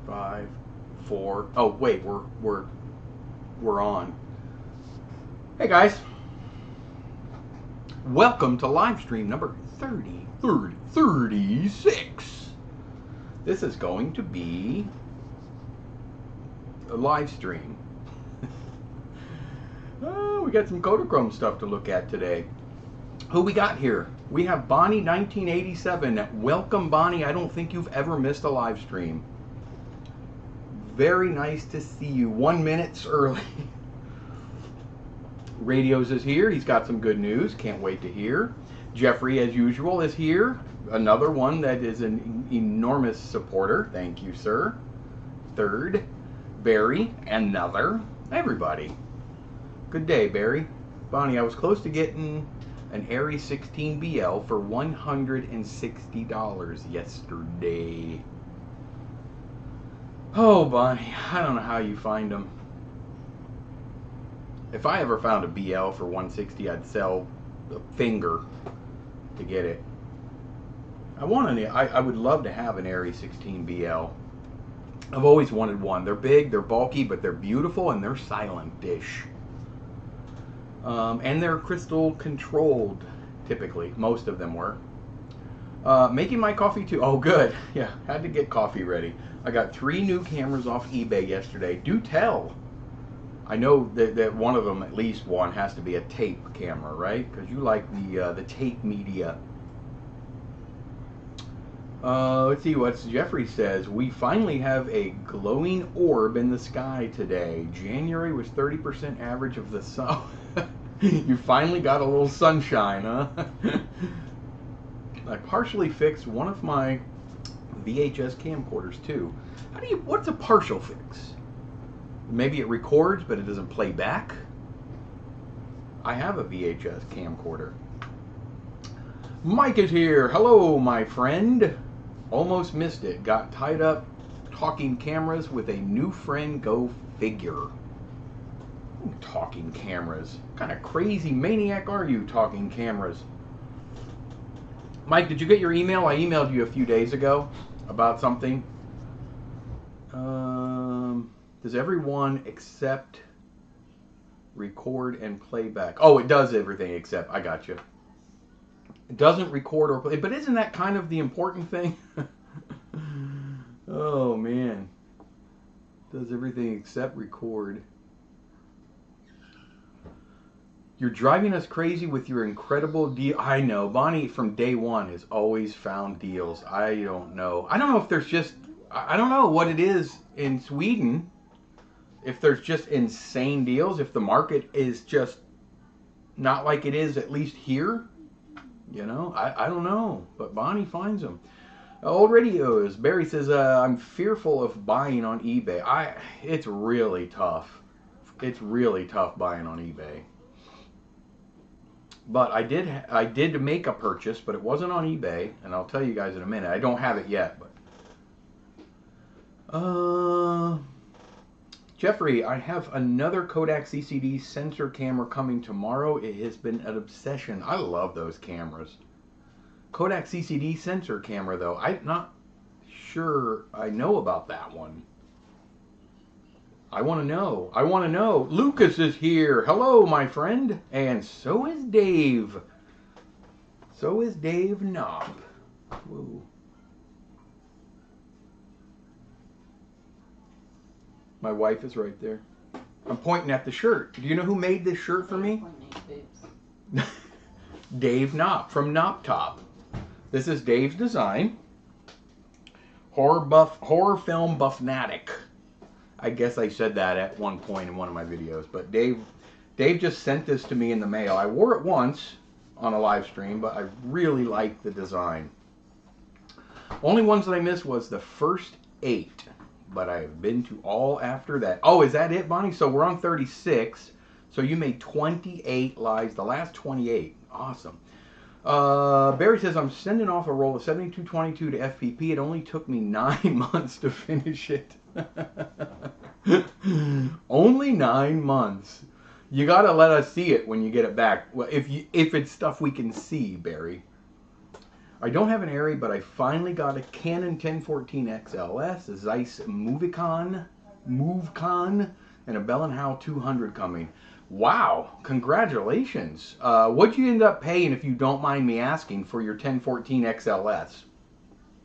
5, 4. Oh wait, we're on. Hey guys, welcome to live stream number 36. This is going to be a live stream. Oh, we got some Kodachrome stuff to look at today. Who we got here? We have Bonnie 1987. Welcome, Bonnie. I don't think you've ever missed a live stream. Very nice to see you. 1 minute early. Radios is here. He's got some good news. Can't wait to hear. Jeffrey, as usual, is here. Another one that is an enormous supporter. Thank you, sir. Third, Barry. Another. Everybody. Good day, Barry. Bonnie, I was close to getting an Aries 16BL for $160 yesterday. Oh, Bonnie, I don't know how you find them. If I ever found a BL for $160, I'd sell a finger to get it. I would love to have an Aries 16BL. I've always wanted one. They're big, they're bulky, but they're beautiful and they're silent-ish. And they're crystal controlled, typically. Most of them were. Making my coffee too. Oh, good. Yeah, had to get coffee ready. I got 3 new cameras off eBay yesterday. Do tell. I know that one of them, at least one, has to be a tape camera, right? Because you like the tape media. Let's see what Jeffrey says. We finally have a glowing orb in the sky today. January was 30% average of the sun. You finally got a little sunshine, huh? I partially fixed one of my VHS camcorders too. What's a partial fix? Maybe it records, but it doesn't play back. I have a VHS camcorder. Mike is here. Hello, my friend. Almost missed it. Got tied up talking cameras with a new friend. Go figure. Talking cameras. What kind of crazy maniac are you, talking cameras? Mike, did you get your email? I emailed you a few days ago about something. Does everyone except record and playback? Oh, it does everything except. I got you. It doesn't record or play, but isn't that kind of the important thing? Oh man, does everything except record. You're driving us crazy with your incredible deal. I know, Bonnie from day one has always found deals. I don't know if there's just, I don't know what it is in Sweden. If there's just insane deals, if the market is just not like it is at least here. You know, I don't know, but Bonnie finds them. Old radios. Barry says, I'm fearful of buying on eBay. It's really tough. It's really tough buying on eBay. But I did make a purchase, but it wasn't on eBay, and I'll tell you guys in a minute. I don't have it yet, but Jeffrey, I have another Kodak CCD sensor camera coming tomorrow. It has been an obsession. I love those cameras. Kodak CCD sensor camera, though. I'm not sure I know about that one. I want to know. I want to know. Lucas is here. Hello, my friend. And so is Dave. So is Dave Knopp. Whoa. My wife is right there. I'm pointing at the shirt. Do you know who made this shirt for me? Dave Knopp from Knopp Top. This is Dave's design. Horror film buffnatic. I guess I said that at one point in one of my videos. But Dave just sent this to me in the mail. I wore it once on a live stream, but I really like the design. Only ones that I missed was the first 8. But I've been to all after that. Oh, is that it, Bonnie? So we're on 36. So you made 28 lives. The last 28. Awesome. Barry says, I'm sending off a roll of 7222 to FPP. It only took me 9 months to finish it. Only 9 months. You got to let us see it when you get it back. Well, if it's stuff we can see, Barry. I don't have an Arri, but I finally got a Canon 1014 XLS, a Zeiss MoveCon, and a Bell & Howell 200 coming. Wow, congratulations. What'd you end up paying, if you don't mind me asking, for your 1014 XLS?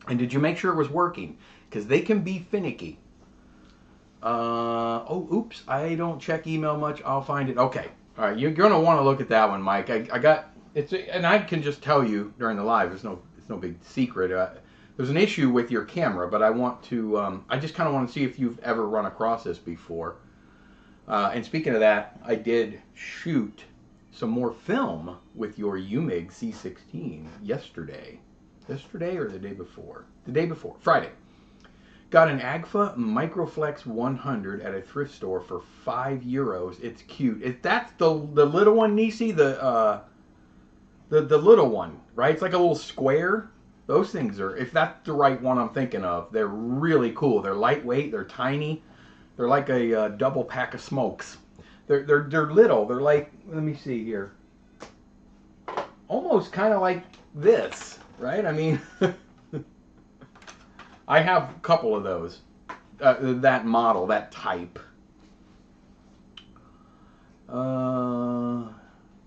And did you make sure it was working? Because they can be finicky. Oh, oops, I don't check email much. I'll find it. Okay. All right, you're going to want to look at that one, Mike. I got, and I can just tell you during the live, it's no big secret. There's an issue with your camera, but I want to, I just kind of want to see if you've ever run across this before. And speaking of that, I did shoot some more film with your UMIG C16 yesterday. Yesterday or the day before? The day before, Friday. Got an Agfa Microflex 100 at a thrift store for €5. It's cute. That's the little one, Nisi, the little one, right? It's like a little square. Those things are, if that's the right one I'm thinking of, they're really cool. They're lightweight. They're tiny. They're like a double pack of smokes. They're little. They're like, let me see here, almost kind of like this, right? I mean, I have a couple of those, that model, that type.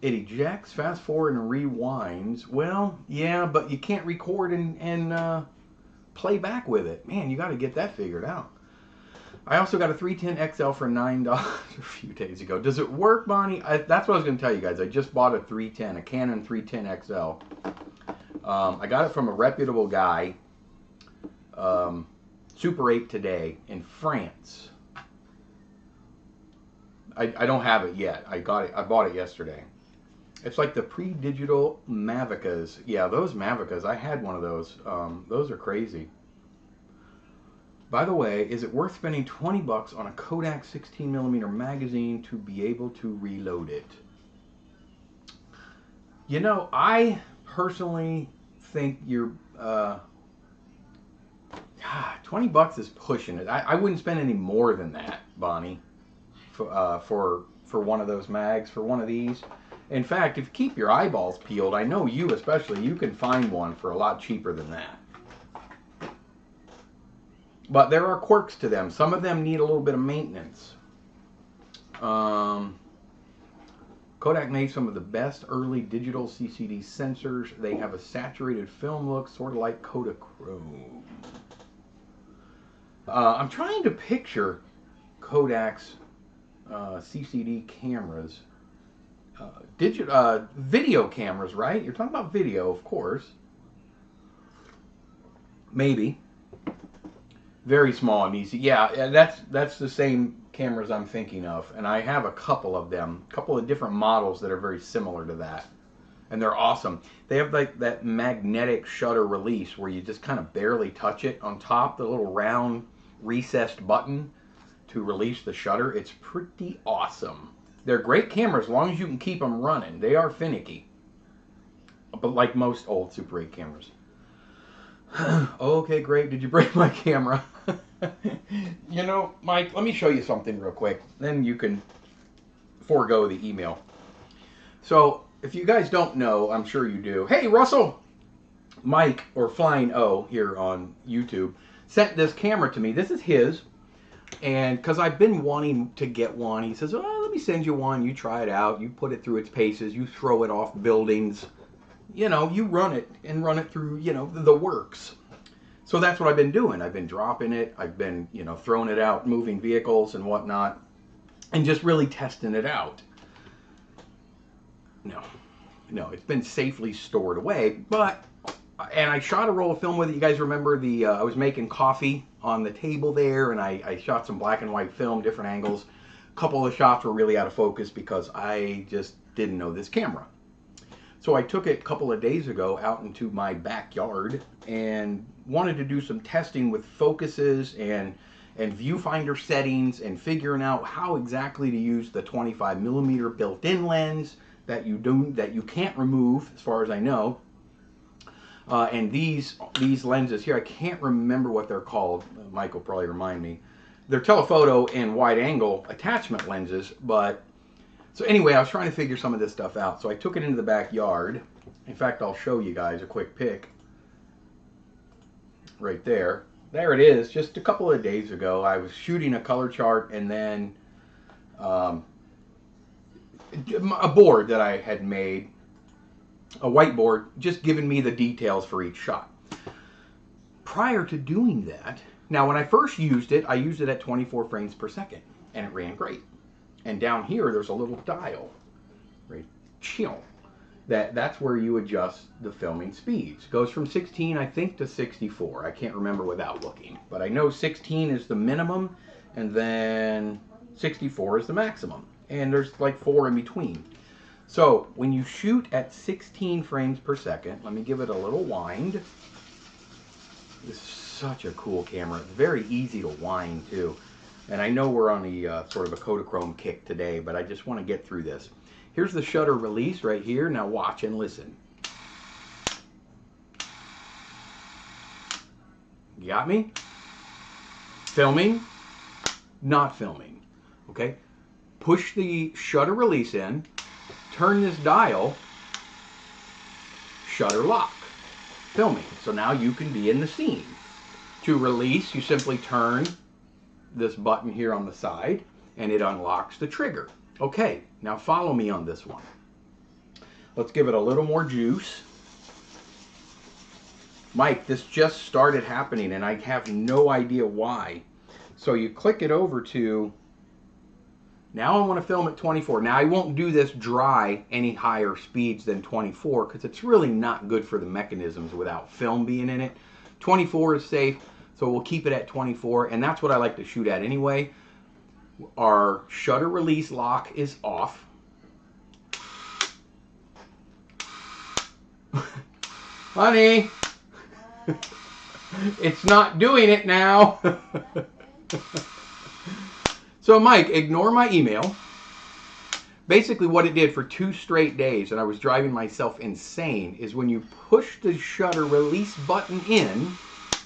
It ejects, fast forward, and rewinds. Well, yeah, but you can't record and play back with it. Man, you got to get that figured out. I also got a 310 XL for $9 a few days ago. Does it work, Bonnie? That's what I was going to tell you guys. I just bought a 310, a Canon 310 XL. I got it from a reputable guy, Super 8 Today, in France. I don't have it yet. I bought it yesterday. It's like the pre-digital Mavicas. Yeah, those Mavicas. I had one of those. Those are crazy. By the way, is it worth spending $20 on a Kodak 16mm magazine to be able to reload it? You know, I personally think you're 20 bucks is pushing it. I wouldn't spend any more than that, Bonnie, for one of those mags, for one of these. In fact, if you keep your eyeballs peeled, I know you especially, you can find one for a lot cheaper than that. But there are quirks to them. Some of them need a little bit of maintenance. Kodak made some of the best early digital CCD sensors. They have a saturated film look, sort of like Kodachrome. I'm trying to picture Kodak's CCD cameras. Video cameras, right? You're talking about video, of course. Maybe. Very small and easy. Yeah, that's the same cameras I'm thinking of. And I have a couple of them. A couple of different models that are very similar to that. And they're awesome. They have like that magnetic shutter release where you just kind of barely touch it. On top, the little round recessed button to release the shutter. It's pretty awesome. They're great cameras as long as you can keep them running. They are finicky. But like most old Super 8 cameras. Okay, great. Did you break my camera? You know, Mike, let me show you something real quick. Then you can forego the email. So, if you guys don't know, I'm sure you do. Hey, Russell! Mike, or Flying O, here on YouTube, sent this camera to me. This is his. And because I've been wanting to get one, he says, oh, let me send you one. You try it out. You put it through its paces. You throw it off buildings. You know, you run it and run it through, you know, the works. So that's what I've been doing. I've been dropping it. I've been, you know, throwing it out, moving vehicles and whatnot, and just really testing it out. No, it's been safely stored away, but, and I shot a roll of film with it. You guys remember I was making coffee on the table there, and I shot some black and white film, different angles. A couple of the shots were really out of focus because I just didn't know this camera. So I took it a couple of days ago out into my backyard and wanted to do some testing with focuses and viewfinder settings and figuring out how exactly to use the 25mm built-in lens that you can't remove, as far as I know. And these lenses here, I can't remember what they're called. Mike will probably remind me. They're telephoto and wide-angle attachment lenses, but so anyway, I was trying to figure some of this stuff out. So I took it into the backyard. In fact, I'll show you guys a quick pic. right there. There it is. Just a couple of days ago, I was shooting a color chart, and then um, a board that I had made, a whiteboard, just giving me the details for each shot. Prior to doing that, now when I first used it, I used it at 24 frames per second, and it ran great. And down here, there's a little dial, right? Chill. That's where you adjust the filming speeds. It goes from 16, I think, to 64. I can't remember without looking, but I know 16 is the minimum, and then 64 is the maximum. And there's like 4 in between. So when you shoot at 16 frames per second, let me give it a little wind. This is such a cool camera. It's very easy to wind too. And I know we're on the sort of a Kodachrome kick today, but I just want to get through this. Here's the shutter release right here. Now watch and listen. Got me? Filming, not filming. Okay? Push the shutter release in, turn this dial, shutter lock, filming. So now you can be in the scene. To release, you simply turn this button here on the side and it unlocks the trigger. Okay, now follow me on this one. Let's give it a little more juice. Mike, this just started happening and I have no idea why. So you click it over to, now I want to film at 24. Now I won't do this dry any higher speeds than 24 because it's really not good for the mechanisms without film being in it. 24 is safe, so we'll keep it at 24, and that's what I like to shoot at anyway. Our shutter release lock is off. Honey, it's not doing it now. So Mike, ignore my email. Basically what it did for 2 straight days, and I was driving myself insane, is when you push the shutter release button in,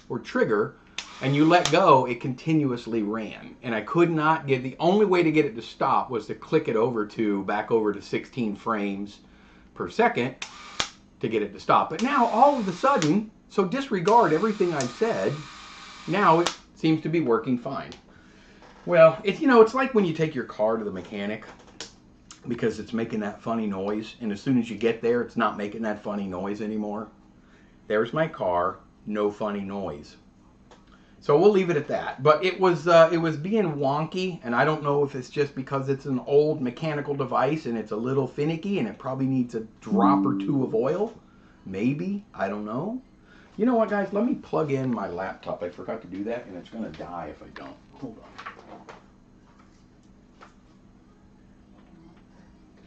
or trigger, and you let go, it continuously ran. And I could not get, the only way to get it to stop was to click it over to, back over to 16 frames per second to get it to stop. But now, all of a sudden, so disregard everything I've said, now it seems to be working fine. Well, it's, you know, it's like when you take your car to the mechanic because it's making that funny noise, and as soon as you get there, it's not making that funny noise anymore. There's my car, no funny noise. So we'll leave it at that. But it was being wonky, and I don't know if it's just because it's an old mechanical device and it's a little finicky and it probably needs a drop or 2 of oil. Maybe, I don't know. You know what, guys? Let me plug in my laptop. I forgot to do that, and it's going to die if I don't. Hold on.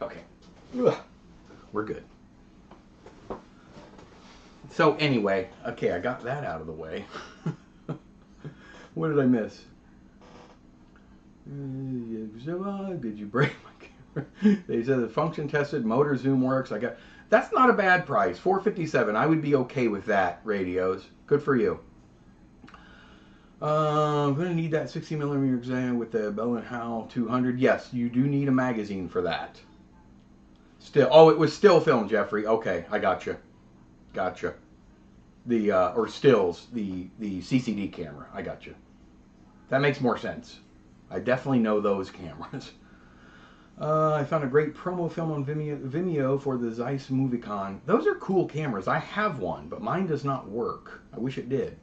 Okay. Ugh. We're good. So anyway, okay, I got that out of the way. What did I miss? Did you break my camera? They said the function tested, motor zoom works. I got, that's not a bad price, $457. I would be okay with that, radios. Good for you. I'm going to need that 60mm exam with the Bell & Howell 200. Yes, you do need a magazine for that. Still, oh, it was still film, Jeffrey. Okay, I gotcha. Gotcha. The, or stills, the CCD camera. I gotcha. That makes more sense. I definitely know those cameras. I found a great promo film on Vimeo for the Zeiss Moviecon. Those are cool cameras. I have one, but mine does not work. I wish it did.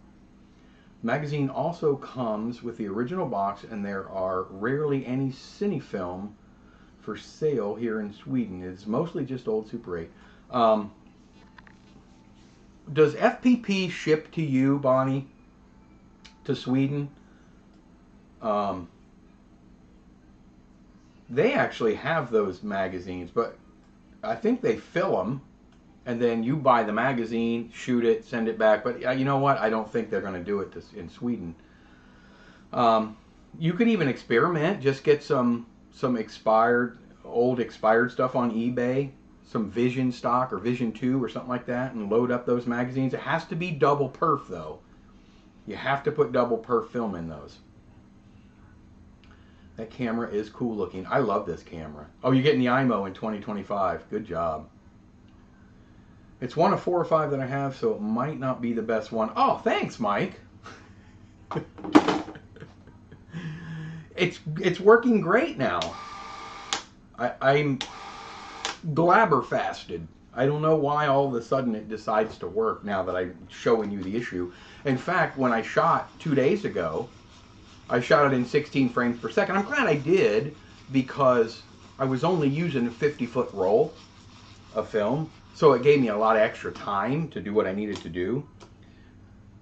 Magazine also comes with the original box, and there are rarely any Cinefilm for sale here in Sweden. It's mostly just old Super 8. Does FPP ship to you, Bonnie, to Sweden? They actually have those magazines, but I think they fill them, and then you buy the magazine, shoot it, send it back. But you know what? I don't think they're going to do it in Sweden. You could even experiment. Just get some old expired stuff on eBay, some Vision stock or Vision 2 or something like that, and load up those magazines. It has to be double perf, though. You have to put double perf film in those. That camera is cool looking. I love this camera. Oh, you're getting the IMO in 2025. Good job. It's one of 4 or 5 that I have, so it might not be the best one. Oh, thanks, Mike. It's working great now. I'm glabberfasted. I don't know why all of a sudden it decides to work now that I'm showing you the issue. In fact, when I shot 2 days ago, I shot it in 16 frames per second. I'm glad I did because I was only using a 50-foot roll of film, so it gave me a lot of extra time to do what I needed to do.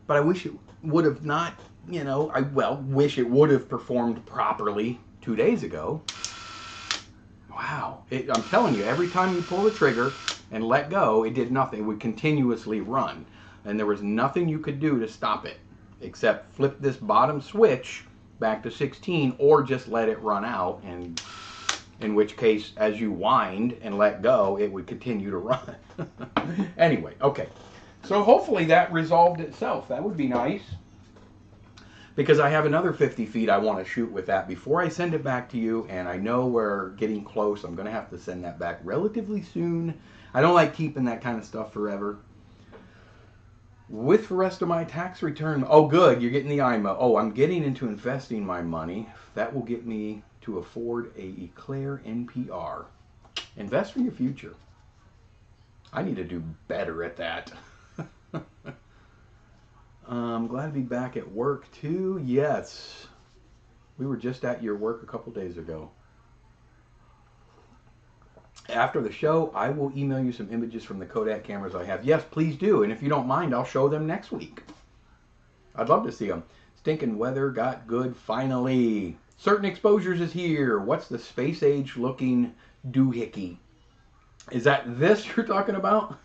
But I wish it would have not, you know, wish it would have performed properly 2 days ago. Wow. I'm telling you, every time you pull the trigger and let go, it did nothing. It would continuously run. And there was nothing you could do to stop it except flip this bottom switch back to 16 or just let it run out, and in which case, as you wind and let go, it would continue to run. Anyway, okay. So hopefully that resolved itself. That would be nice. Because I have another 50 feet I want to shoot with that before I send it back to you, and I know we're getting close. I'm going to have to send that back relatively soon. I don't like keeping that kind of stuff forever. With the rest of my tax return, oh good, you're getting the IMO. Oh, I'm getting into investing my money. That will get me to afford a Eclair NPR. Invest for your future. I need to do better at that. I'm glad to be back at work too. Yes. We were just at your work a couple days ago. After the show, I will email you some images from the Kodak cameras I have. Yes, please do. And if you don't mind, I'll show them next week. I'd love to see them. Stinking weather got good finally. Certain Exposures is here. What's the space age looking doohickey? Is that this you're talking about?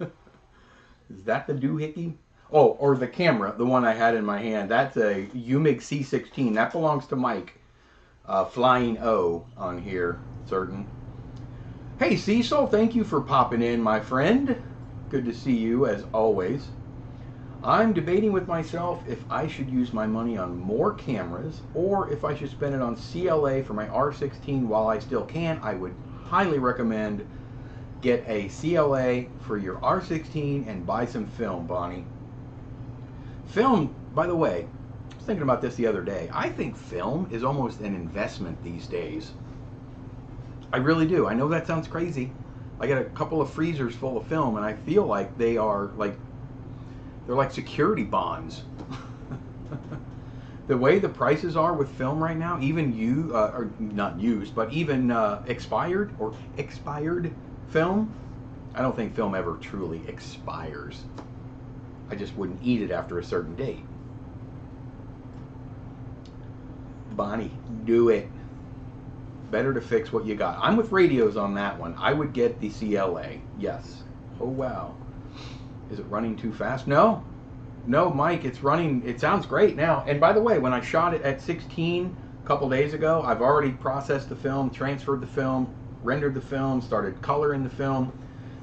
Is that the doohickey? Oh, or the camera, the one I had in my hand. That's a Umig C16. That belongs to Mike. Flying O on here, certain. Hey Cecil, thank you for popping in, my friend. Good to see you as always. I'm debating with myself if I should use my money on more cameras or if I should spend it on CLA for my R16 while I still can. I would highly recommend get a CLA for your R16 and buy some film, Bonnie. Film, by the way, I was thinking about this the other day. I think film is almost an investment these days. I really do. I know that sounds crazy. I got a couple of freezers full of film, and I feel like they're like security bonds. The way the prices are with film right now, even or not used, but even expired film. I don't think film ever truly expires. I just wouldn't eat it after a certain date. Bonnie, do it. Better to fix what you got. I'm with radios on that one. I would get the CLA. Yes. Oh, wow. Is it running too fast? No. No, Mike, it's running. It sounds great now. And by the way, when I shot it at 16 a couple days ago, I've already processed the film, transferred the film, rendered the film, started coloring the film.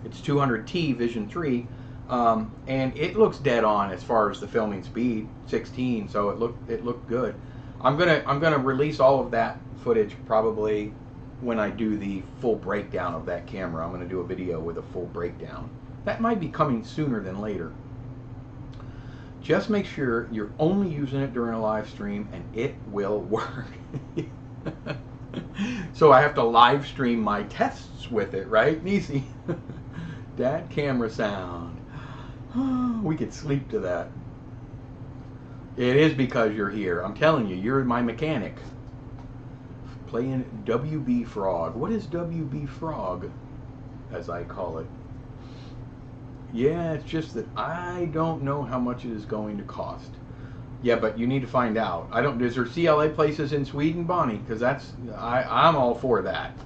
It's 200T Vision 3. And it looks dead on as far as the filming speed, 16. So it looked good. I'm gonna release all of that footage probably when I do the full breakdown of that camera. I'm going to do a video with a full breakdown. That might be coming sooner than later. Just make sure you're only using it during a live stream and it will work. So I have to live stream my tests with it, right, Nisi? That camera sound. We could sleep to that. It is because you're here. I'm telling you, you're my mechanic. Playing WB Frog. What is WB Frog, as I call it? Yeah, it's just that I don't know how much it is going to cost. Yeah, but you need to find out. I don't. Is there CLA places in Sweden, Bonnie? Because I'm all for that.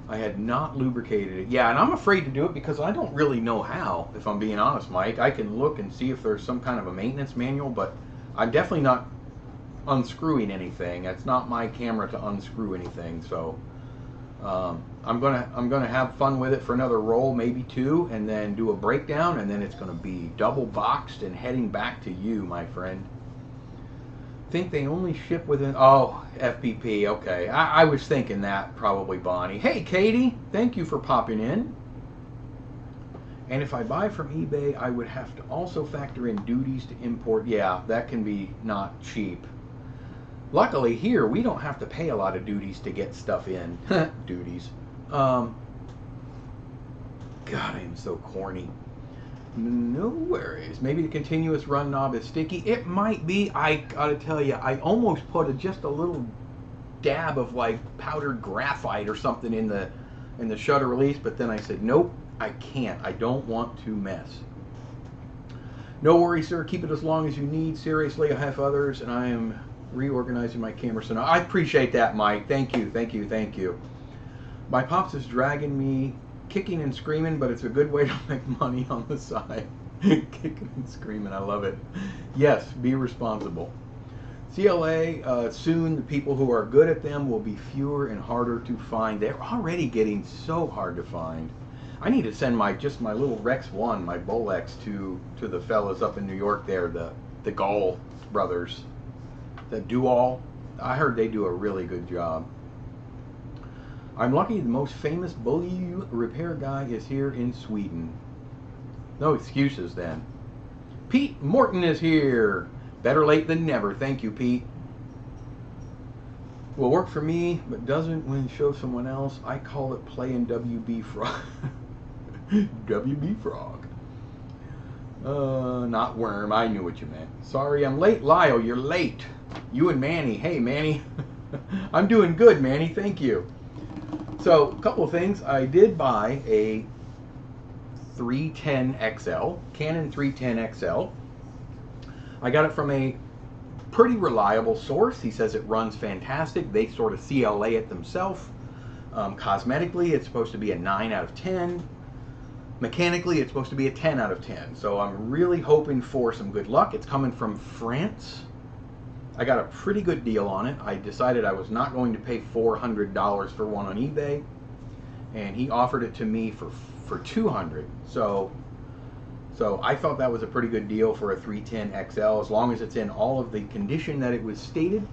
I had not lubricated it. Yeah, and I'm afraid to do it because I don't really know how, if I'm being honest, Mike. I can look and see if there's some kind of a maintenance manual, but I'm definitely not unscrewing anything. It's not my camera to unscrew anything, so I'm gonna have fun with it for another roll, maybe 2, and then do a breakdown, and then it's gonna be double boxed and heading back to you, my friend. Think they only ship within FPP. Okay, I was thinking that probably, Bonnie. Hey Katie, thank you for popping in. And if I buy from eBay, I would have to also factor in duties to import. Yeah, that can be not cheap. Luckily here, we don't have to pay a lot of duties to get stuff in. Duties. God, I am so corny. No worries. Maybe the continuous run knob is sticky. It might be. I gotta tell you, I almost put just a little dab of like powdered graphite or something in the shutter release, but then I said, nope, I can't. I don't want to mess. No worries, sir. Keep it as long as you need. Seriously, I have others, and I am reorganizing my camera. So now I appreciate that, Mike. Thank you, thank you, thank you. My pops is dragging me, kicking and screaming, but it's a good way to make money on the side. Kicking and screaming, I love it. Yes, be responsible. CLA, soon the people who are good at them will be fewer and harder to find. They're already getting so hard to find. I need to send my little Rex 1, my Bolex, to the fellas up in New York there, the Gall brothers, the Do-All. I heard they do a really good job. I'm lucky the most famous bully repair guy is here in Sweden. No excuses then. Pete Morton is here. Better late than never. Thank you, Pete. Will work for me, but doesn't when show someone else. I call it playing WB Frog. WB Frog. Not worm. I knew what you meant. Sorry, I'm late, Lyle. You're late. You and Manny. Hey, Manny. I'm doing good, Manny. Thank you. So, a couple of things. I did buy a 310 XL, Canon 310 XL. I got it from a pretty reliable source. He says it runs fantastic. They sort of CLA it themselves. Cosmetically, it's supposed to be a 9 out of 10. Mechanically, it's supposed to be a 10 out of 10. So I'm really hoping for some good luck. It's coming from France. I got a pretty good deal on it. I decided I was not going to pay $400 for one on eBay, and he offered it to me for $200. So I thought that was a pretty good deal for a 310 XL, as long as it's in all of the condition that it was stated.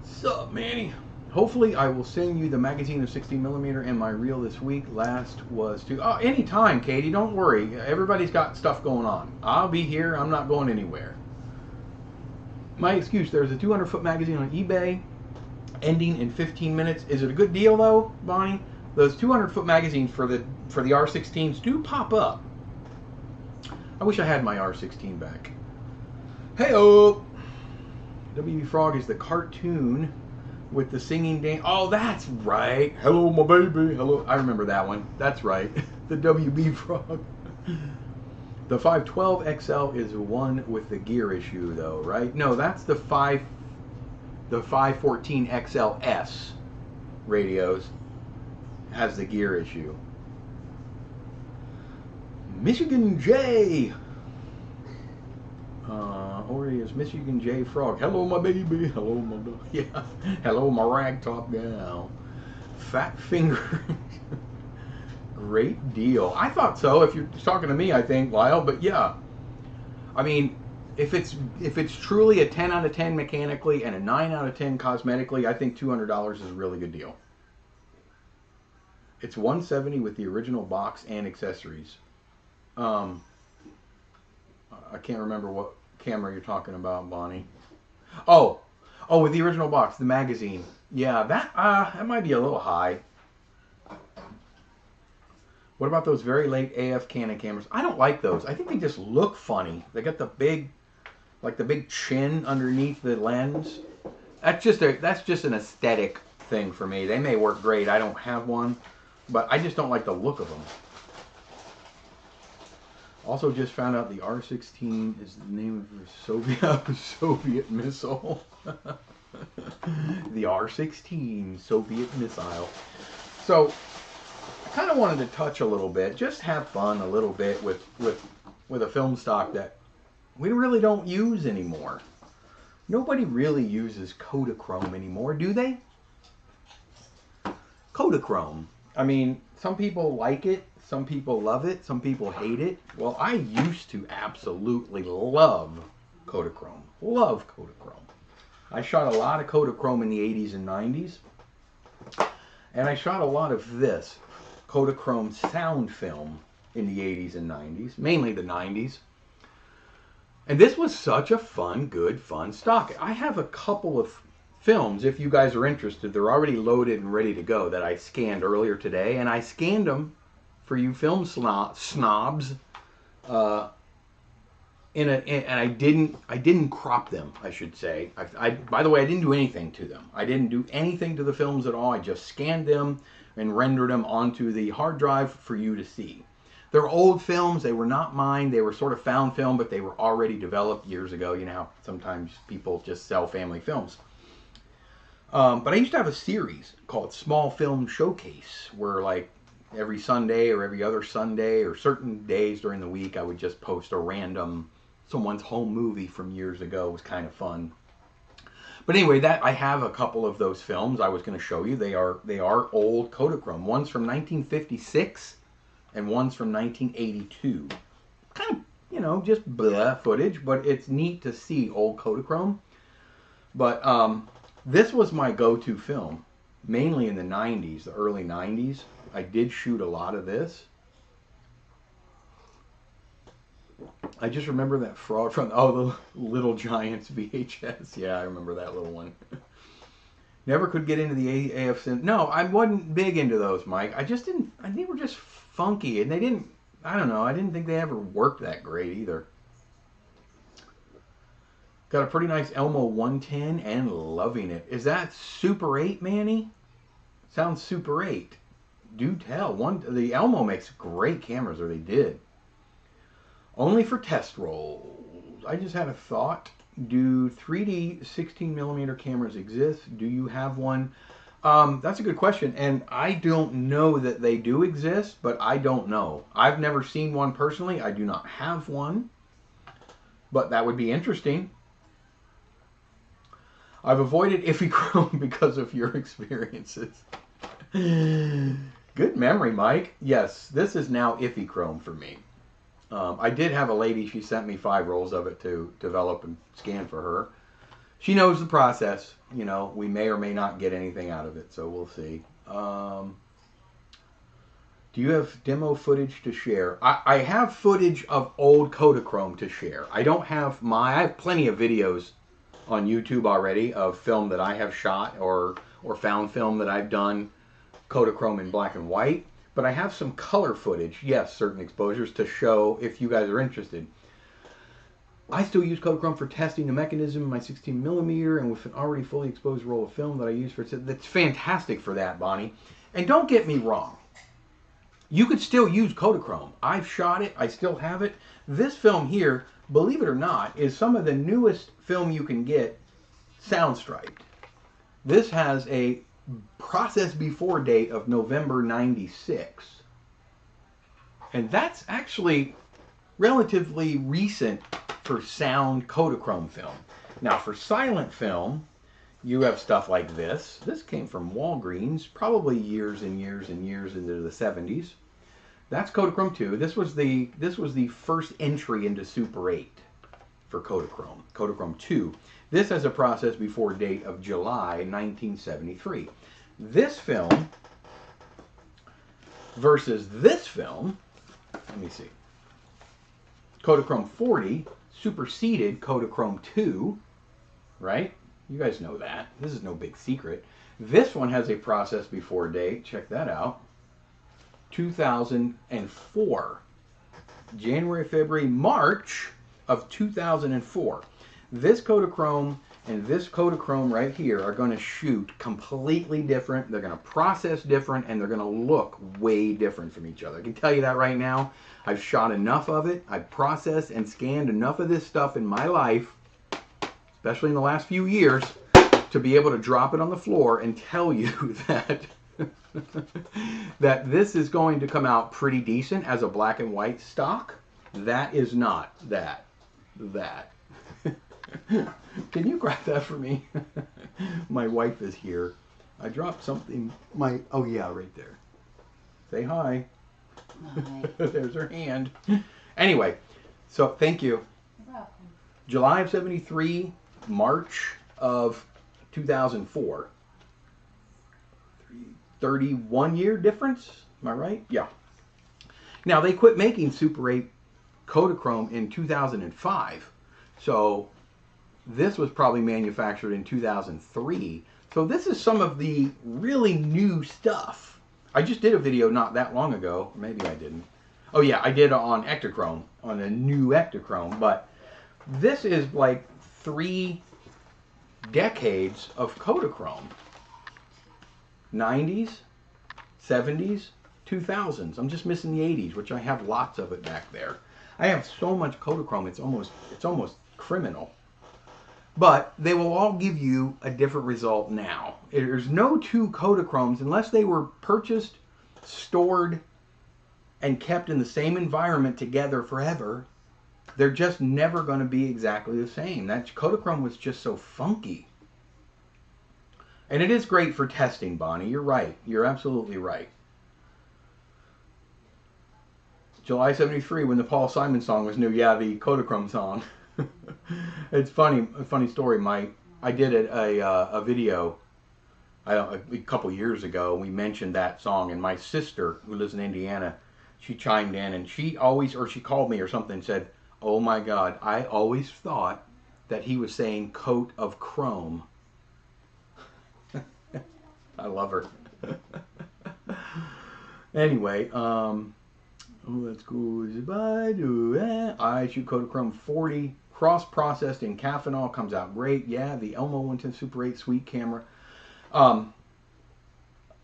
Sup, Manny? Hopefully I will send you the magazine of 60mm and my reel this week. Last was to... Oh, anytime, Katie. Don't worry. Everybody's got stuff going on. I'll be here. I'm not going anywhere. My excuse, there's a 200-foot magazine on eBay ending in 15 minutes. Is it a good deal, though, Bonnie? Those 200-foot magazines for the R16s do pop up. I wish I had my R16 back. Hey-oh! WB Frog is the cartoon with the singing dance. Oh, that's right. Hello, my baby. Hello. I remember that one. That's right. The WB Frog. The 512 XL is one with the gear issue, though, right? No, that's the 514 XLS radios has the gear issue. Michigan J. Oreos Michigan J Frog. Hello, my baby. Hello, my dog. Yeah. Hello, my ragtop gal. Fat finger. Great deal. I thought so. If you're talking to me, I think, Lyle. But yeah, I mean, if it's truly a 10 out of 10 mechanically and a 9 out of 10 cosmetically, I think $200 is a really good deal. It's $170 with the original box and accessories. I can't remember what camera you're talking about, Bonnie. Oh, with the original box, the magazine. Yeah, that might be a little high. What about those very late AF Canon cameras? I don't like those. I think they just look funny. They got the big, like the big chin underneath the lens. That's just an aesthetic thing for me. They may work great. I don't have one, but I just don't like the look of them. Also, just found out the R16 is the name of a Soviet missile. The R16 Soviet missile. So, I kind of wanted to touch a little bit, just have fun a little bit with a film stock that we really don't use anymore. Nobody really uses Kodachrome anymore, do they? Kodachrome. I mean, some people like it, some people love it, some people hate it. Well, I used to absolutely love Kodachrome. Love Kodachrome. I shot a lot of Kodachrome in the 80s and 90s. And I shot a lot of this. Kodachrome sound film in the 80s and 90s, mainly the 90s. And this was such a fun stock. I have a couple of films, if you guys are interested. They're already loaded and ready to go that I scanned earlier today. And I scanned them for you film snobs. And I didn't crop them, I should say. By the way, I didn't do anything to them. I didn't do anything to the films at all. I just scanned them and rendered them onto the hard drive for you to see. They're old films. They were not mine. They were sort of found film, but they were already developed years ago. You know, sometimes people just sell family films. But I used to have a series called Small Film Showcase, where like every Sunday or every other Sunday or certain days during the week, I would just post a random someone's home movie from years ago. It was kind of fun. But anyway, that I have a couple of those films I was going to show you. They are old Kodachrome. One's from 1956 and one's from 1982. Kind of, you know, just blah footage, but it's neat to see old Kodachrome. But this was my go-to film, mainly in the 90s, the early 90s. I did shoot a lot of this. I just remember that frog from, the Little Giants VHS. Yeah, I remember that little one. Never could get into the AFC. No, I wasn't big into those, Mike. I just didn't, they were just funky, and they didn't, I don't know, I didn't think they ever worked that great either. Got a pretty nice Elmo 110 and loving it. Is that Super 8, Manny? Sounds Super 8. Do tell. The Elmo makes great cameras, or they did. Only for test rolls. I just had a thought. Do 3D 16mm cameras exist? Do you have one? That's a good question. And I don't know that they do exist, but I don't know. I've never seen one personally. I do not have one. But that would be interesting. I've avoided Iffy-Chrome because of your experiences. Good memory, Mike. Yes, this is now Iffy-Chrome for me. I did have a lady, she sent me 5 rolls of it to develop and scan for her. She knows the process. You know, we may or may not get anything out of it, so we'll see. Do you have demo footage to share? I have footage of old Kodachrome to share. I don't have I have plenty of videos on YouTube already of film that I have shot or found film that I've done, Kodachrome in black and white. But I have some color footage, yes, certain exposures, to show if you guys are interested. I still use Kodachrome for testing the mechanism in my 16mm and with an already fully exposed roll of film that I use for it. That's fantastic for that, Bonnie. And don't get me wrong. You could still use Kodachrome. I've shot it. I still have it. This film here, believe it or not, is some of the newest film you can get sound striped. This has a process before date of November 96. And that's actually relatively recent for sound Kodachrome film. Now for silent film, you have stuff like this. This came from Walgreens, probably years and years and years into the 70s. That's Kodachrome 2. This was the first entry into Super 8 for Kodachrome. Kodachrome 2. This has a process before date of July 1973. This film versus this film, let me see. Kodachrome 40 superseded Kodachrome 2, right? You guys know that. This is no big secret. This one has a process before date. Check that out. 2004. January, February, March of 2004. This Kodachrome and this Kodachrome right here are going to shoot completely different. They're going to process different, and they're going to look way different from each other. I can tell you that right now. I've shot enough of it. I've processed and scanned enough of this stuff in my life, especially in the last few years, to be able to drop it on the floor and tell you that that this is going to come out pretty decent as a black and white stock. That is not that. Can you grab that for me? My wife is here. I dropped something. Oh yeah, right there. Say hi. Hi. There's her hand. Anyway, so thank you. You're welcome. July of 73, March of 2004. 31 year difference, Am I right? Yeah. Now, they quit making Super 8 Kodachrome in 2005. So this was probably manufactured in 2003. So this is some of the really new stuff. I just did a video not that long ago. Maybe I didn't. Oh yeah, I did on Ektachrome, on a new Ektachrome. But this is like 3 decades of Kodachrome. 90s, 70s, 2000s. I'm just missing the 80s, which I have lots of it back there. I have so much Kodachrome, it's almost criminal. But they will all give you a different result now. There's no 2 Kodachromes unless they were purchased, stored, and kept in the same environment together forever. They're just never going to be exactly the same. That Kodachrome was just so funky. And it is great for testing, Bonnie. You're right. You're absolutely right. July 73, when the Paul Simon song was new. Yeah, the Kodachrome song. It's funny. A funny story. I did a video a couple years ago. We mentioned that song, and my sister, who lives in Indiana, she chimed in, and she called me or something and said, "Oh my God, I always thought that he was saying coat of chrome." I love her. Anyway, oh, that's cool. I shoot Kodachrome 40, cross-processed in Caffenol, comes out great. Yeah, the Elmo 110 Super 8 sweet camera. I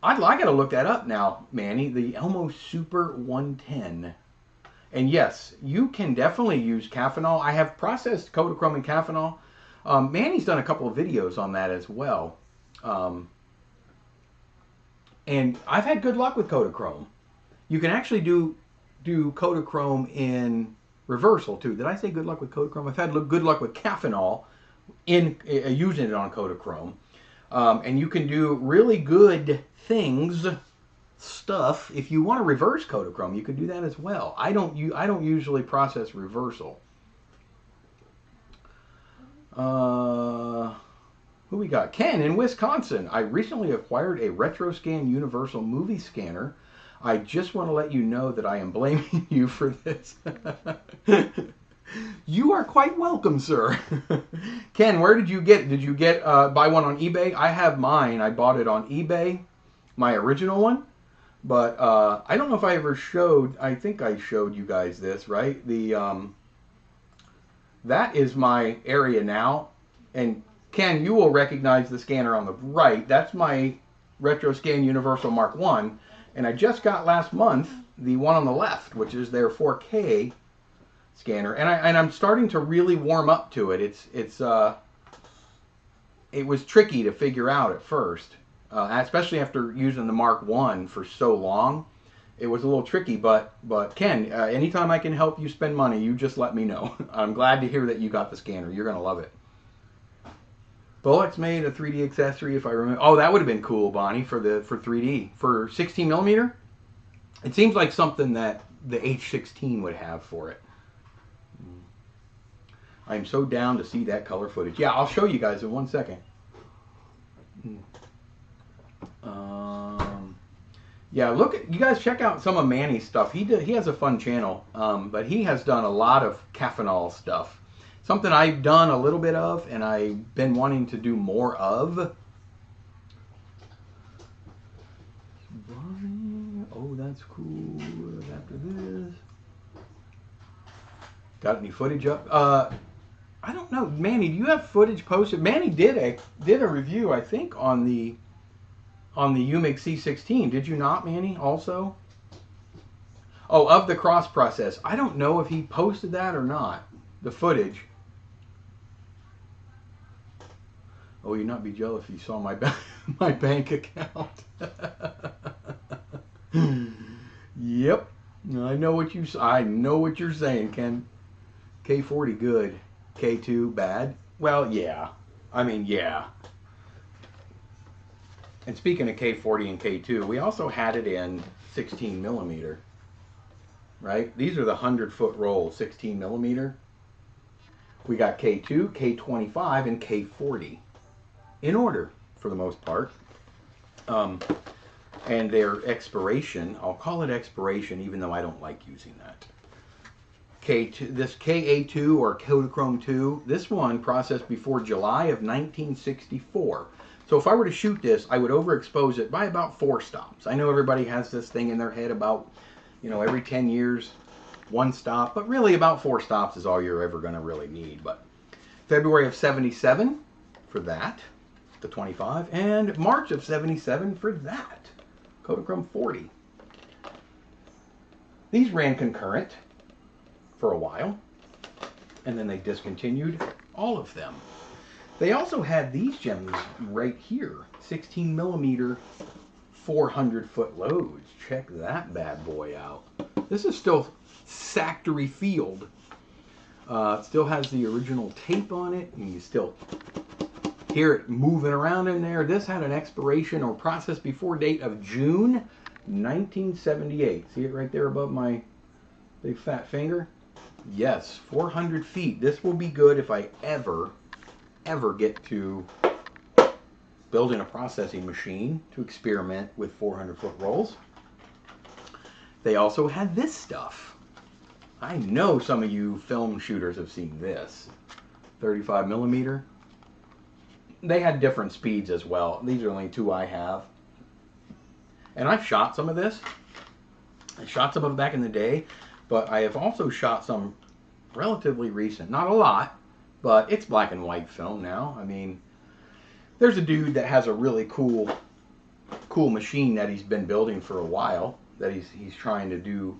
gotta look that up now, Manny. The Elmo Super 110. And yes, you can definitely use Caffenol. I have processed Kodachrome and Caffenol. Manny's done a couple of videos on that as well. And I've had good luck with Kodachrome. You can actually do Kodachrome in reversal too. Did I say good luck with Kodachrome? I've had good luck with Caffenol in using it on Kodachrome. And you can do really good stuff if you want to reverse Kodachrome. You could do that as well. I don't usually process reversal. Who we got? Ken in Wisconsin. I recently acquired a RetroScan Universal Movie Scanner. I just want to let you know that I am blaming you for this. You are quite welcome, sir. Ken, where did you get it? Did you buy one on eBay? I have mine. I bought it on eBay, my original one. But I don't know if I ever showed, I think I showed you guys this, right? That is my area now. And Ken, you will recognize the scanner on the right. That's my RetroScan Universal Mark I. And I just got last month the one on the left, which is their 4K scanner. And I'm starting to really warm up to it. It was tricky to figure out at first, especially after using the Mark I for so long. It was a little tricky, but Ken, anytime I can help you spend money, you just let me know. I'm glad to hear that you got the scanner. You're going to love it. Bullock's made a 3D accessory, if I remember. Oh, that would have been cool, Bonnie, for 3D. For 16 millimeter? It seems like something that the H16 would have for it. I'm so down to see that color footage. Yeah, I'll show you guys in 1 second. Yeah, you guys check out some of Manny's stuff. He has a fun channel, but he has done a lot of Caffenol stuff. Something I've done a little bit of, and I've been wanting to do more of. Oh, that's cool. After this, got any footage up? I don't know, Manny. Do you have footage posted? Manny did a review, I think, on the UMIG C16. Did you not, Manny? Also, oh, of the cross process. I don't know if he posted that or not. The footage. Oh, you'd not be jealous if you saw my my bank account. Yep, I know what you're saying, Ken. K40 good, K2 bad. Well, yeah. I mean, yeah. And speaking of K40 and K2, we also had it in 16 millimeter. Right? These are the 100-foot roll, 16 millimeter. We got K2, K25, and K40. In order, for the most part. And their expiration, I'll call it expiration even though I don't like using that. K2, this KA2 or Kodachrome 2, this one processed before July of 1964. So if I were to shoot this, I would overexpose it by about 4 stops. I know everybody has this thing in their head about, you know, every 10 years, 1 stop, but really about 4 stops is all you're ever going to really need. But February of 77 for that, the 25, and March of 77 for that, Kodachrome 40. These ran concurrent for a while, and then they discontinued all of them. They also had these gems right here, 16 millimeter 400 foot loads. Check that bad boy out. This is still factory field. It still has the original tape on it, and you still hear it moving around in there. This had an expiration or process before date of June 1978. See it right there above my big fat finger? Yes, 400 feet. This will be good if I ever get to building a processing machine to experiment with 400 foot rolls. They also had this stuff. I know some of you film shooters have seen this. 35 millimeter. They had different speeds as well. These are only 2 I have. And I've shot some of this. I shot some of it back in the day, but I have also shot some relatively recent. Not a lot, but it's black and white film now. I mean, there's a dude that has a really cool machine that he's been building for a while, that he's trying to do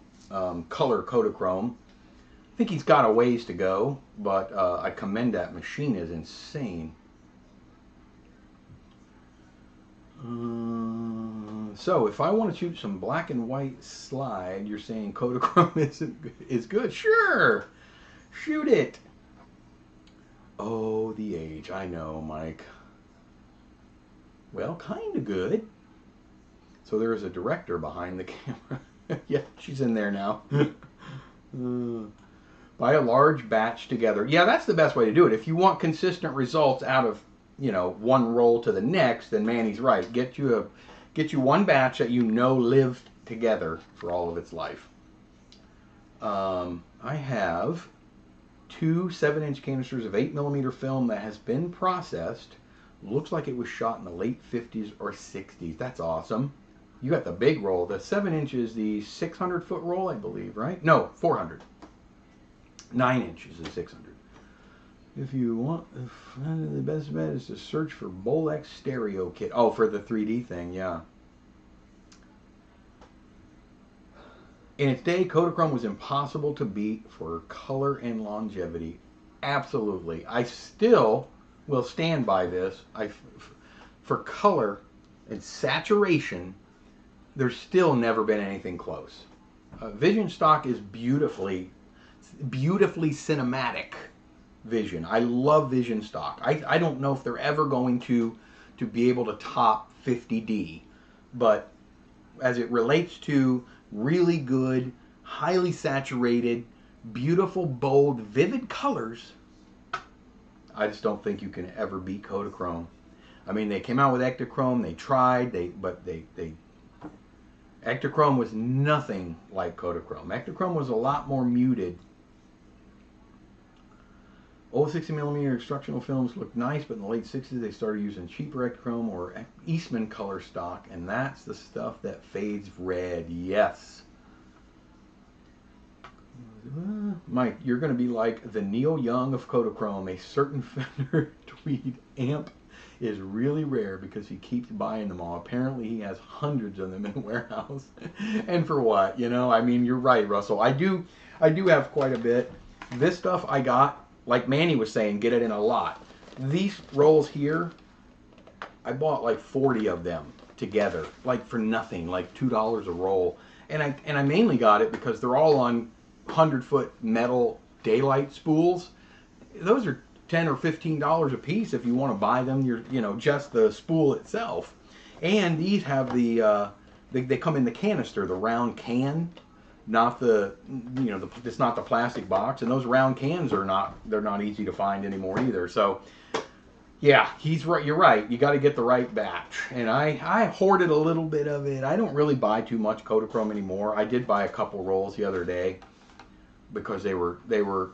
color Kodachrome. I think he's got a ways to go, but I commend that machine. Is insane. So if I want to shoot some black and white slide, you're saying Kodachrome is good? Sure, shoot it. Oh, the age. I know, Mike. Well, kind of good. So there is a director behind the camera. Yeah, she's in there now. Buy a large batch together. Yeah, that's the best way to do it. If you want consistent results out of, you know, one roll to the next, then Manny's right. Get you one batch that you know lived together for all of its life. I have 2 7-inch canisters of 8 millimeter film that has been processed. Looks like it was shot in the late 50s or 60s. That's awesome. You got the big roll. The 7-inch is the 600 foot roll, I believe, right? No, 400. 9 inches is 600. If you want, the best bet is to search for Bolex stereo kit. Oh, for the 3D thing, yeah. In its day, Kodachrome was impossible to beat for color and longevity. Absolutely. I still will stand by this. For color and saturation, there's still never been anything close. Vision stock is beautifully cinematic vision. I love vision stock. I don't know if they're ever going to be able to top 50D, but as it relates to really good, highly saturated, beautiful, bold, vivid colors, I just don't think you can ever beat Kodachrome. I mean, they came out with Ektachrome, they tried, but Ektachrome was nothing like Kodachrome. Ektachrome was a lot more muted. Old 60mm instructional films looked nice, but in the late 60s they started using cheaper Ektachrome or Eastman color stock, and that's the stuff that fades red. Yes. Mike, you're going to be like the Neil Young of Kodachrome. A certain Fender Tweed amp is really rare because he keeps buying them all. Apparently he has hundreds of them in a warehouse. And for what? You know, I mean, you're right, Russell. I do have quite a bit. This stuff I got, like Manny was saying, get it in a lot. These rolls here, I bought like 40 of them together, like for nothing, like $2 a roll. And I mainly got it because they're all on 100-foot metal daylight spools. Those are $10 or $15 a piece if you want to buy them. Just the spool itself. And these have the they come in the canister, the round can, not the it's not the plastic box. And those round cans they're not easy to find anymore either. So Yeah, he's right. You're right. You got to get the right batch. And I hoarded a little bit of it. I don't really buy too much Kodachrome anymore. I did buy a couple rolls the other day because they were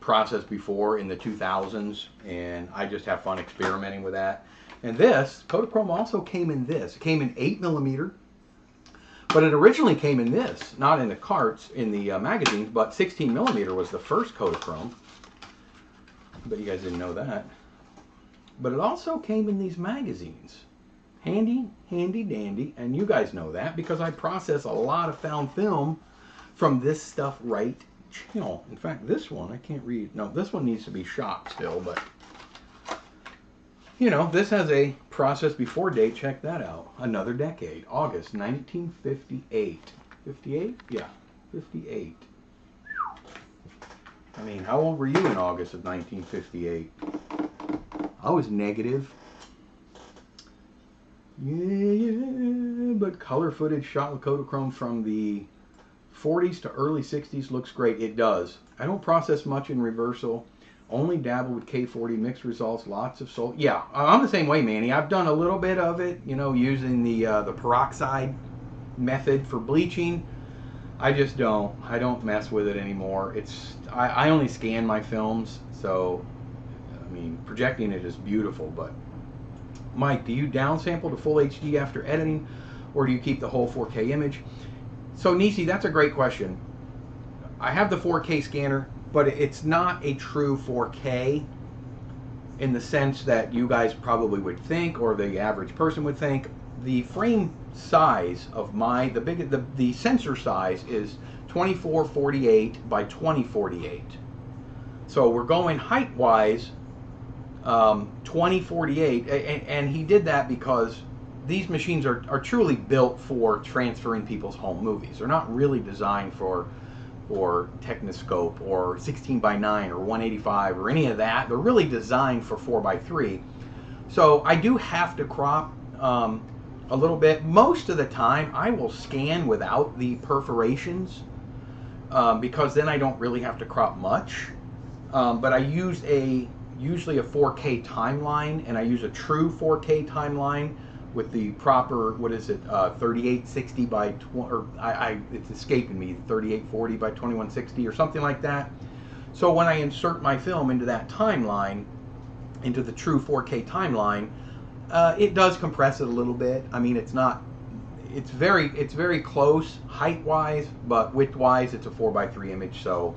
processed before in the 2000s, and I just have fun experimenting with that. And this Kodachrome also came in this. It came in 8mm, but it originally came in this, not in the carts in the magazines, but 16mm was the first Kodachrome. But you guys didn't know that. But it also came in these magazines. Handy, handy dandy, and you guys know that because I process a lot of found film from this stuff right channel. In fact, this one I can't read. No, this one needs to be shot still, but you know, this has a process before date. Check that out. Another decade. August 1958. 58? Yeah, 58. I mean, how old were you in August of 1958? I was negative. Yeah, but color footage shot with Kodachrome from the 40s to early 60s looks great. It does. I don't process much in reversal. Only dabble with K40, mixed results, lots of salt. Yeah, I'm the same way, Manny. I've done a little bit of it, you know, using the peroxide method for bleaching. I just don't. I don't mess with it anymore. I only scan my films, so I mean, projecting it is beautiful, but Mike, do you downsample to full HD after editing, or do you keep the whole 4K image? So Nisi, that's a great question. I have the 4K scanner, but it's not a true 4K in the sense that you guys probably would think, or the average person would think. The frame size of the sensor size is 2448 by 2048. So we're going height wise 2048, and he did that because these machines are truly built for transferring people's home movies. They're not really designed for Technoscope or 16 by 9 or 185 or any of that. They're really designed for 4 by 3. So I do have to crop a little bit. Most of the time I will scan without the perforations because then I don't really have to crop much. But I use usually a 4K timeline, and I use a true 4K timeline with the proper, what is it, 3860 by 20, or it's escaping me, 3840 by 2160 or something like that. So when I insert my film into that timeline, into the true 4K timeline, it does compress it a little bit. I mean, it's very close height-wise, but width-wise, it's a 4 by 3 image, so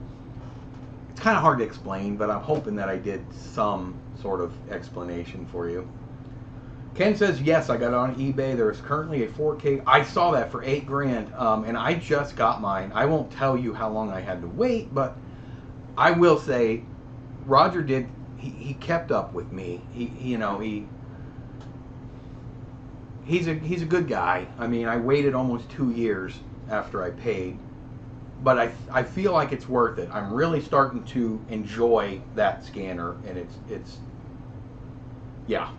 it's kind of hard to explain, but I'm hoping that I did some sort of explanation for you. Ken says, yes, I got it on eBay. There is currently a 4K. I saw that for $8,000, and I just got mine. I won't tell you how long I had to wait, but I will say, Roger did. He kept up with me. He's a good guy. I mean, I waited almost 2 years after I paid, but I feel like it's worth it. I'm really starting to enjoy that scanner, and it's yeah.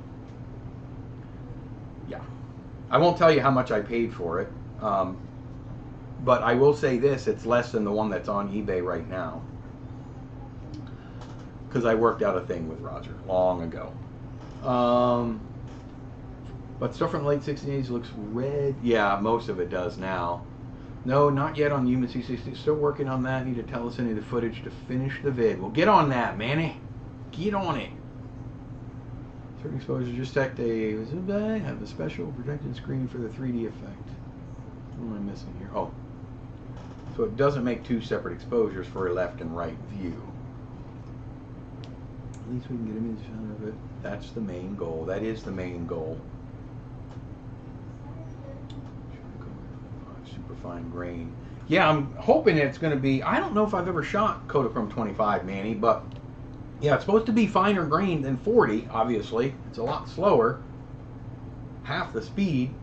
I won't tell you how much I paid for it, but I will say this: it's less than the one that's on eBay right now, because I worked out a thing with Roger long ago. But stuff from the late 60s looks red. Yeah, most of it does now. No, not yet on Human C60. Still working on that. Need to tell us any of the footage to finish the vid. Well, get on that, Manny. Get on it. Certain exposure. Just checked have a special projected screen for the 3D effect. What am I missing here? Oh. So it doesn't make two separate exposures for a left and right view. At least we can get images out of it. That's the main goal. That is the main goal. Superfine grain. Yeah, I'm hoping it's going to be. I don't know if I've ever shot Kodachrome 25, Manny, but yeah, it's supposed to be finer grain than 40. Obviously, it's a lot slower, half the speed.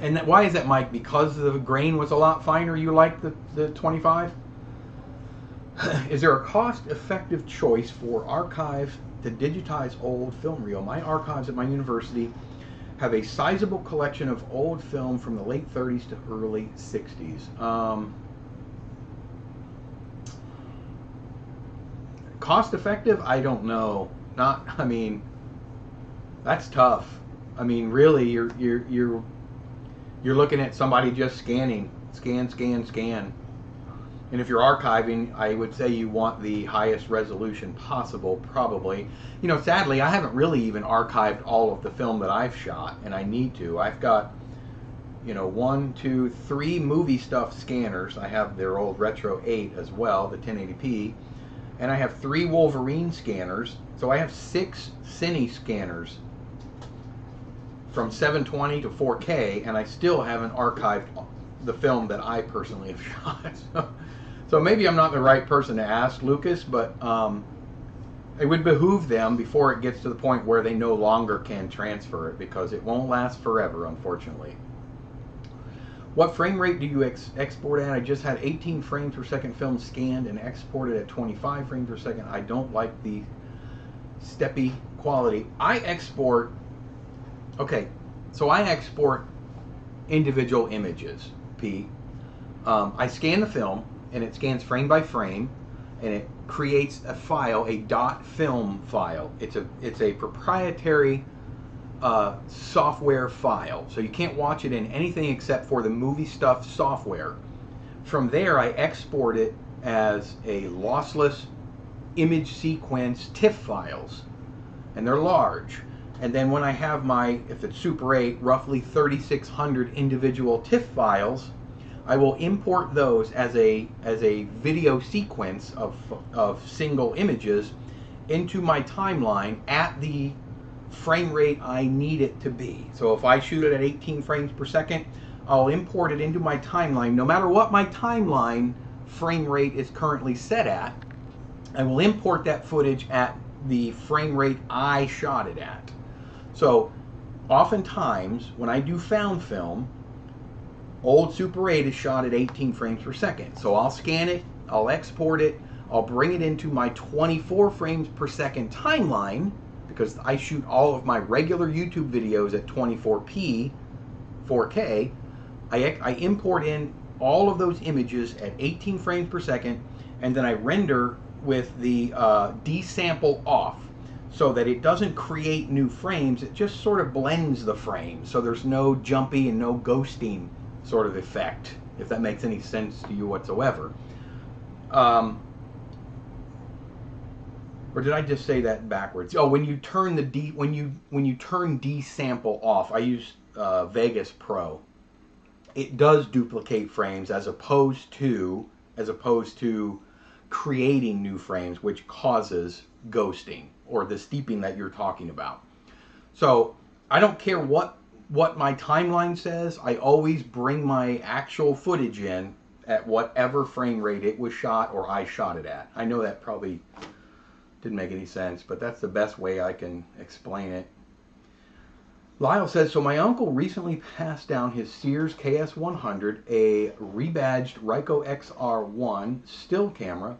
And why is that, Mike? Because the grain was a lot finer. You like the 25? Is there a cost-effective choice for archive to digitize old film reel? My archives at my university have a sizable collection of old film from the late 30s to early Cost effective? I don't know. Not. I mean, that's tough. I mean, really, you're looking at somebody just scanning, scan. And if you're archiving, I would say you want the highest resolution possible, probably. You know, sadly, I haven't really even archived all of the film that I've shot, and I need to. I've got, you know, 1, 2, 3 movie stuff scanners. I have their old Retro 8 as well, the 1080p. And I have 3 Wolverine scanners. So I have 6 Cine scanners from 720 to 4K, and I still haven't archived the film that I personally have shot. So maybe I'm not the right person to ask, Lucas, but it would behoove them before it gets to the point where they no longer can transfer it, because it won't last forever, unfortunately. What frame rate do you export at? I just had 18 frames per second film scanned and exported at 25 frames per second. I don't like the steppy quality. I export individual images, Pete. I scan the film, and it scans frame by frame, and it creates a file, a .film file. It's a proprietary software file, so you can't watch it in anything except for the movie stuff software. From there, I export it as a lossless image sequence TIFF files, and they're large. And then when I have my, if it's Super 8, roughly 3,600 individual TIFF files, I will import those as a video sequence of single images into my timeline at the frame rate I need it to be. So if I shoot it at 18 frames per second, I'll import it into my timeline. No matter what my timeline frame rate is currently set at, I will import that footage at the frame rate I shot it at. So oftentimes when I do found film, old Super 8 is shot at 18 frames per second. So I'll scan it, I'll export it, I'll bring it into my 24 frames per second timeline, because I shoot all of my regular YouTube videos at 24p 4K. I import in all of those images at 18 frames per second, and then I render with the desample off, so that it doesn't create new frames. It just sort of blends the frames, so there's no jumpy and no ghosting sort of effect, if that makes any sense to you whatsoever. Or did I just say that backwards? Oh, when you turn when you turn desample off, I use Vegas Pro. It does duplicate frames as opposed to creating new frames, which causes ghosting or the steeping that you're talking about. So I don't care what my timeline says. I always bring my actual footage in at whatever frame rate it was shot or I shot it at. I know that probably didn't make any sense, but that's the best way I can explain it. Lyle says, so my uncle recently passed down his Sears KS100, a rebadged Ryko XR1 still camera,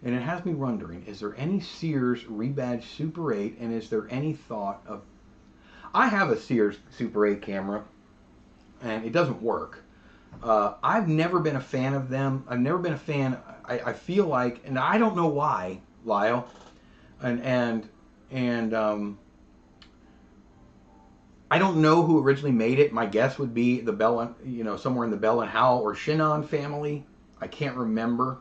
and it has me wondering, is there any Sears rebadged Super 8, and is there any thought of... I have a Sears Super 8 camera, and it doesn't work. I've never been a fan of them. I've never been a fan. I feel like, and I don't know why, Lyle, and I don't know who originally made it. My guess would be the Bell, somewhere in the Bell and Howell or Shinnon family. I can't remember,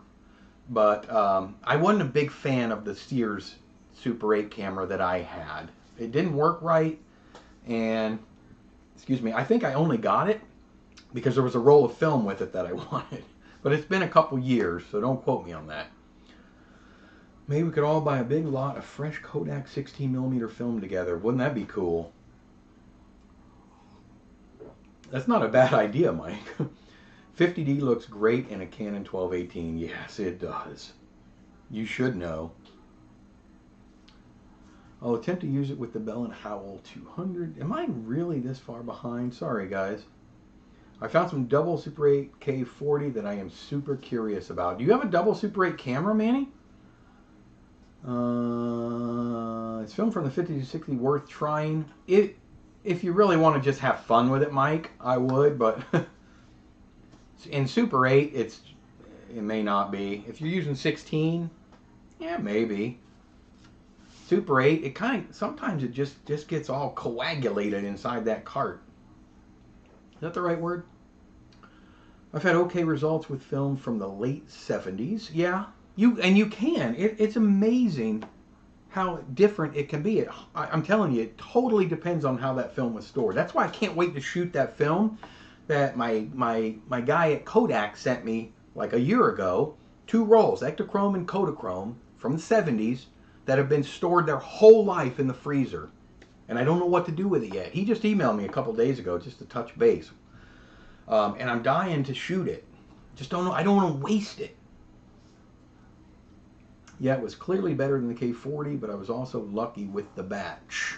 but I wasn't a big fan of the Sears Super 8 camera that I had. It didn't work right, and excuse me, I think I only got it because there was a roll of film with it that I wanted. But it's been a couple years, so don't quote me on that. Maybe we could all buy a big lot of fresh Kodak 16mm film together. Wouldn't that be cool? That's not a bad idea, Mike. 50D looks great in a Canon 1218. Yes, it does. You should know. I'll attempt to use it with the Bell & Howell 200. Am I really this far behind? Sorry, guys. I found some double Super 8 K40 that I am super curious about. Do you have a double Super 8 camera, Manny? It's film from the 50 to 60 worth trying. If you really want to just have fun with it, Mike, I would, but in Super 8, it may not be. If you're using 16, Yeah, maybe. Super 8, it sometimes it just gets all coagulated inside that cart. Is that the right word? I've had okay results with film from the late 70s. Yeah, you can. It's amazing how different it can be. I'm telling you, it totally depends on how that film was stored. That's why I can't wait to shoot that film that my guy at Kodak sent me like a year ago. 2 rolls, Ektachrome and Kodachrome from the 70s that have been stored their whole life in the freezer. And I don't know what to do with it yet. He just emailed me a couple days ago just to touch base. And I'm dying to shoot it. Just don't know. I don't want to waste it. Yeah, it was clearly better than the K40, but I was also lucky with the batch.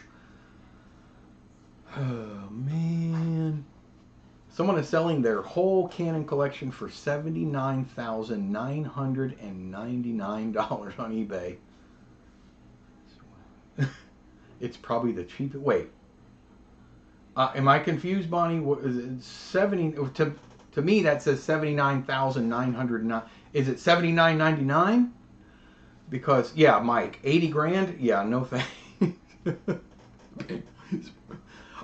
Oh, man. Someone is selling their whole Canon collection for $79,999 on eBay. It's probably the cheapest. Wait. Am I confused, Bonnie? What is it? 70 to me that says 79,909. Is it 79.99? Because yeah, Mike, 80 grand? Yeah, no thanks.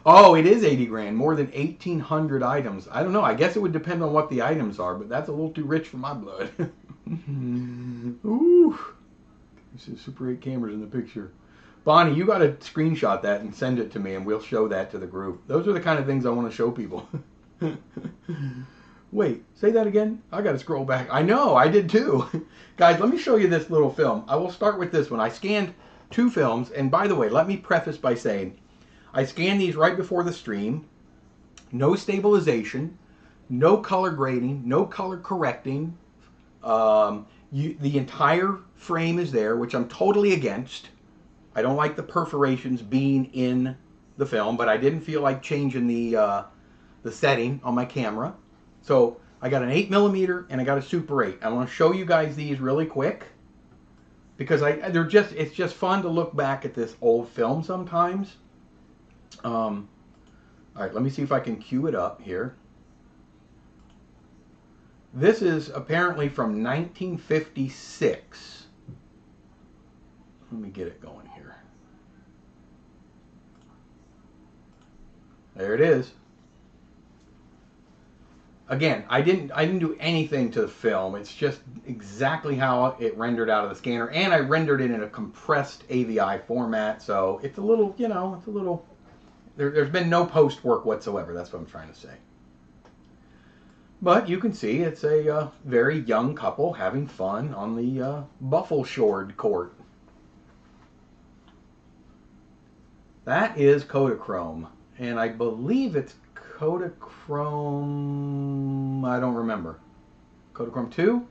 Oh, it is 80 grand, more than 1,800 items. I don't know. I guess it would depend on what the items are, but that's a little too rich for my blood. Ooh. This is Super 8 cameras in the picture. Bonnie, you got to screenshot that and send it to me, and we'll show that to the group. Those are the kind of things I want to show people. Wait, say that again? I got to scroll back. I know, I did too. Guys, let me show you this little film. I will start with this one. I scanned 2 films, and by the way, let me preface by saying, I scanned these right before the stream. No stabilization, no color grading, no color correcting. The entire frame is there, which I'm totally against. I don't like the perforations being in the film, but I didn't feel like changing the setting on my camera. So I got an 8mm and I got a Super 8. I want to show you guys these really quick because it's just fun to look back at this old film sometimes. All right, let me see if I can cue it up here. This is apparently from 1956. Let me get it going here. There it is. Again, I didn't do anything to the film. It's just exactly how it rendered out of the scanner, and I rendered it in a compressed AVI format, so it's a little, you know, it's a little. There's been no post work whatsoever. That's what I'm trying to say. But you can see it's a very young couple having fun on the Buffelshored court. That is Kodachrome, and I believe it's Kodachrome. I don't remember. Kodachrome 2?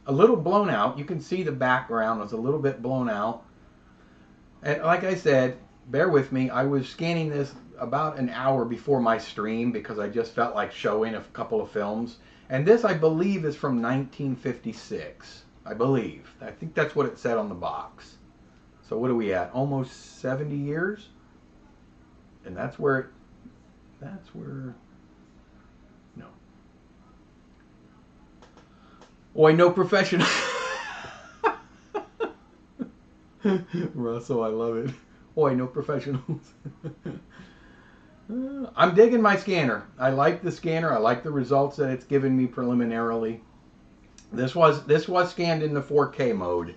A little blown out. You can see the background was a little bit blown out. And like I said, bear with me. I was scanning this about an hour before my stream because I just felt like showing a couple of films. And this, I believe, is from 1956. I believe. I think that's what it said on the box. So what are we at? Almost 70 years? And that's where... No. Boy, no professional. Russell, I love it. Boy, no professionals. I'm digging my scanner. I like the scanner. I like the results that it's given me preliminarily. This was scanned in the 4K mode.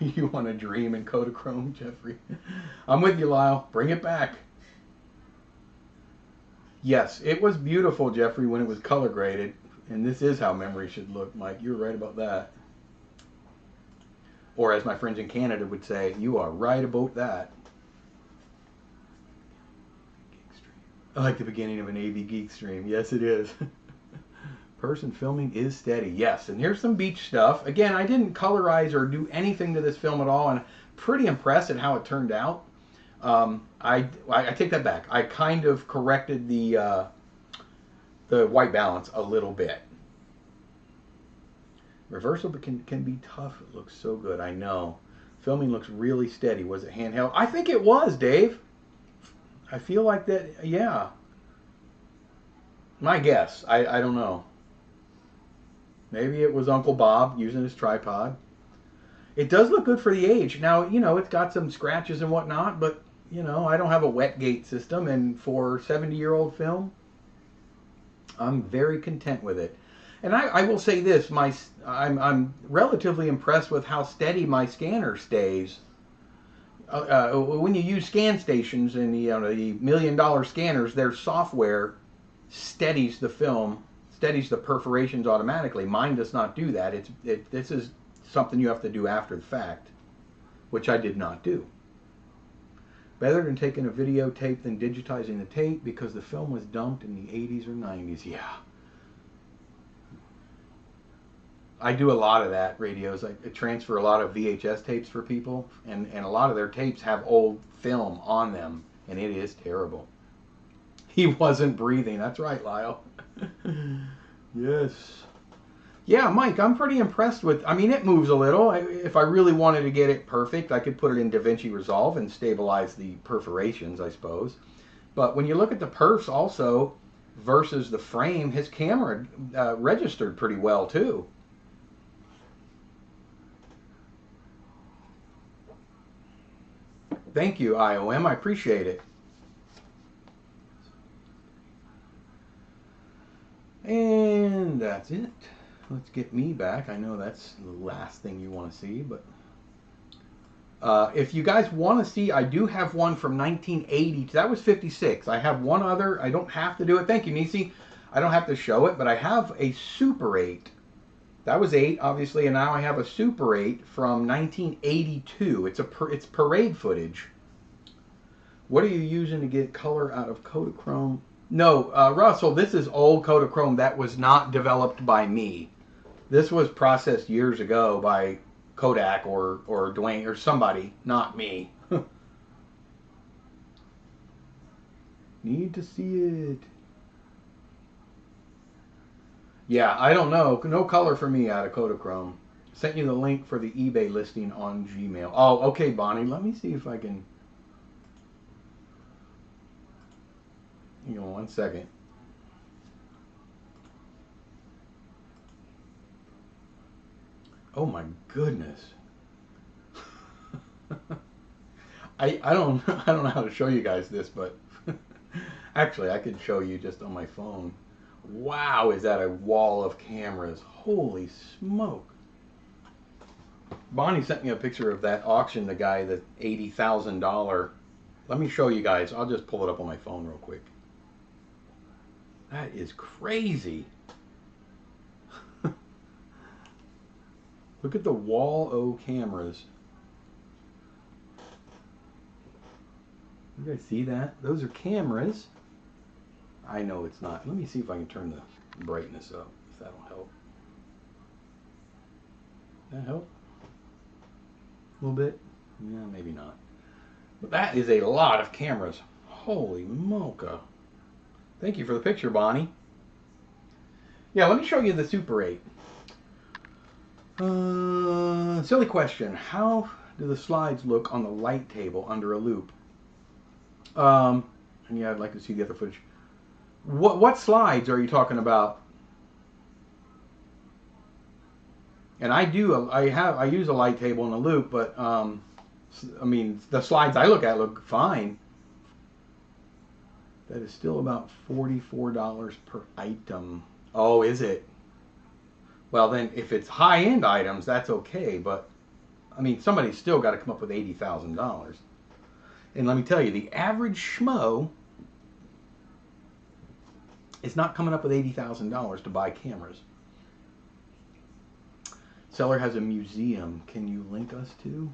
You want to dream in Kodachrome, Jeffrey? I'm with you, Lyle. Bring it back. Yes, it was beautiful, Jeffrey, when it was color graded. And this is how memory should look, Mike. You're right about that. Or as my friends in Canada would say, you are right about that. I like the beginning of an AV Geek stream. Yes, it is. Person filming is steady. Yes, and here's some beach stuff. Again, I didn't colorize or do anything to this film at all, and I'm pretty impressed at how it turned out. I take that back. I kind of corrected the white balance a little bit. Reversible can be tough. It looks so good. I know. Filming looks really steady. Was it handheld? I think it was, Dave. I feel like that. Yeah. My guess. I don't know. Maybe it was Uncle Bob using his tripod. It does look good for the age. Now, you know, it's got some scratches and whatnot, but, you know, I don't have a wet gate system, and for 70-year-old film, I'm very content with it. And I will say this, I'm relatively impressed with how steady my scanner stays. When you use scan stations and the $1 million scanners, their software steadies the film, steadies the perforations automatically. Mine does not do that. This is something you have to do after the fact, which I did not do. Better than taking a videotape than digitizing the tape because the film was dumped in the 80s or 90s. Yeah. I do a lot of that, radios. I transfer a lot of VHS tapes for people, and a lot of their tapes have old film on them, and it is terrible. He wasn't breathing. That's right, Lyle. Yes. Yeah, Mike, I'm pretty impressed with, I mean, it moves a little. If I really wanted to get it perfect, I could put it in DaVinci Resolve and stabilize the perforations, I suppose. But when you look at the perfs also versus the frame, his camera registered pretty well, too. Thank you, IOM. I appreciate it. And that's it. Let's get me back. I know that's the last thing you want to see, but if you guys want to see, I do have one from 1980. That was 56. I have one other. I don't have to do it. Thank you, Nisi. I don't have to show it, but I have a Super 8. That was 8, obviously, and now I have a Super 8 from 1982. It's parade footage. What are you using to get color out of Kodachrome? No, Russell, this is old Kodachrome that was not developed by me. This was processed years ago by Kodak or Dwayne or somebody, not me. Need to see it. Yeah, I don't know. No color for me out of Kodachrome. Sent you the link for the eBay listing on Gmail. Oh, okay, Bonnie. Let me see if I can. Hang on 1 second. Oh my goodness. I don't know how to show you guys this, but actually I could show you just on my phone. Wow, is that a wall of cameras? Holy smoke. Bonnie sent me a picture of that auction, the guy, the $80,000. Let me show you guys. I'll just pull it up on my phone real quick. That is crazy. Look at the wall O cameras. You guys see that? Those are cameras. I know it's not. Let me see if I can turn the brightness up, if that'll help. That help? A little bit? Yeah, maybe not. But that is a lot of cameras. Holy mocha. Thank you for the picture, Bonnie. Yeah, let me show you the Super 8. Silly question. How do the slides look on the light table under a loop? And yeah, I'd like to see the other footage. What slides are you talking about? And I use a light table and a loop, but I mean, the slides I look at look fine. That is still about $44 per item. Oh, is it? Well, then if it's high-end items, that's okay, but I mean, somebody's still got to come up with $80,000. And let me tell you, the average schmo is not coming up with $80,000 to buy cameras. Seller has a museum. Can you link us to?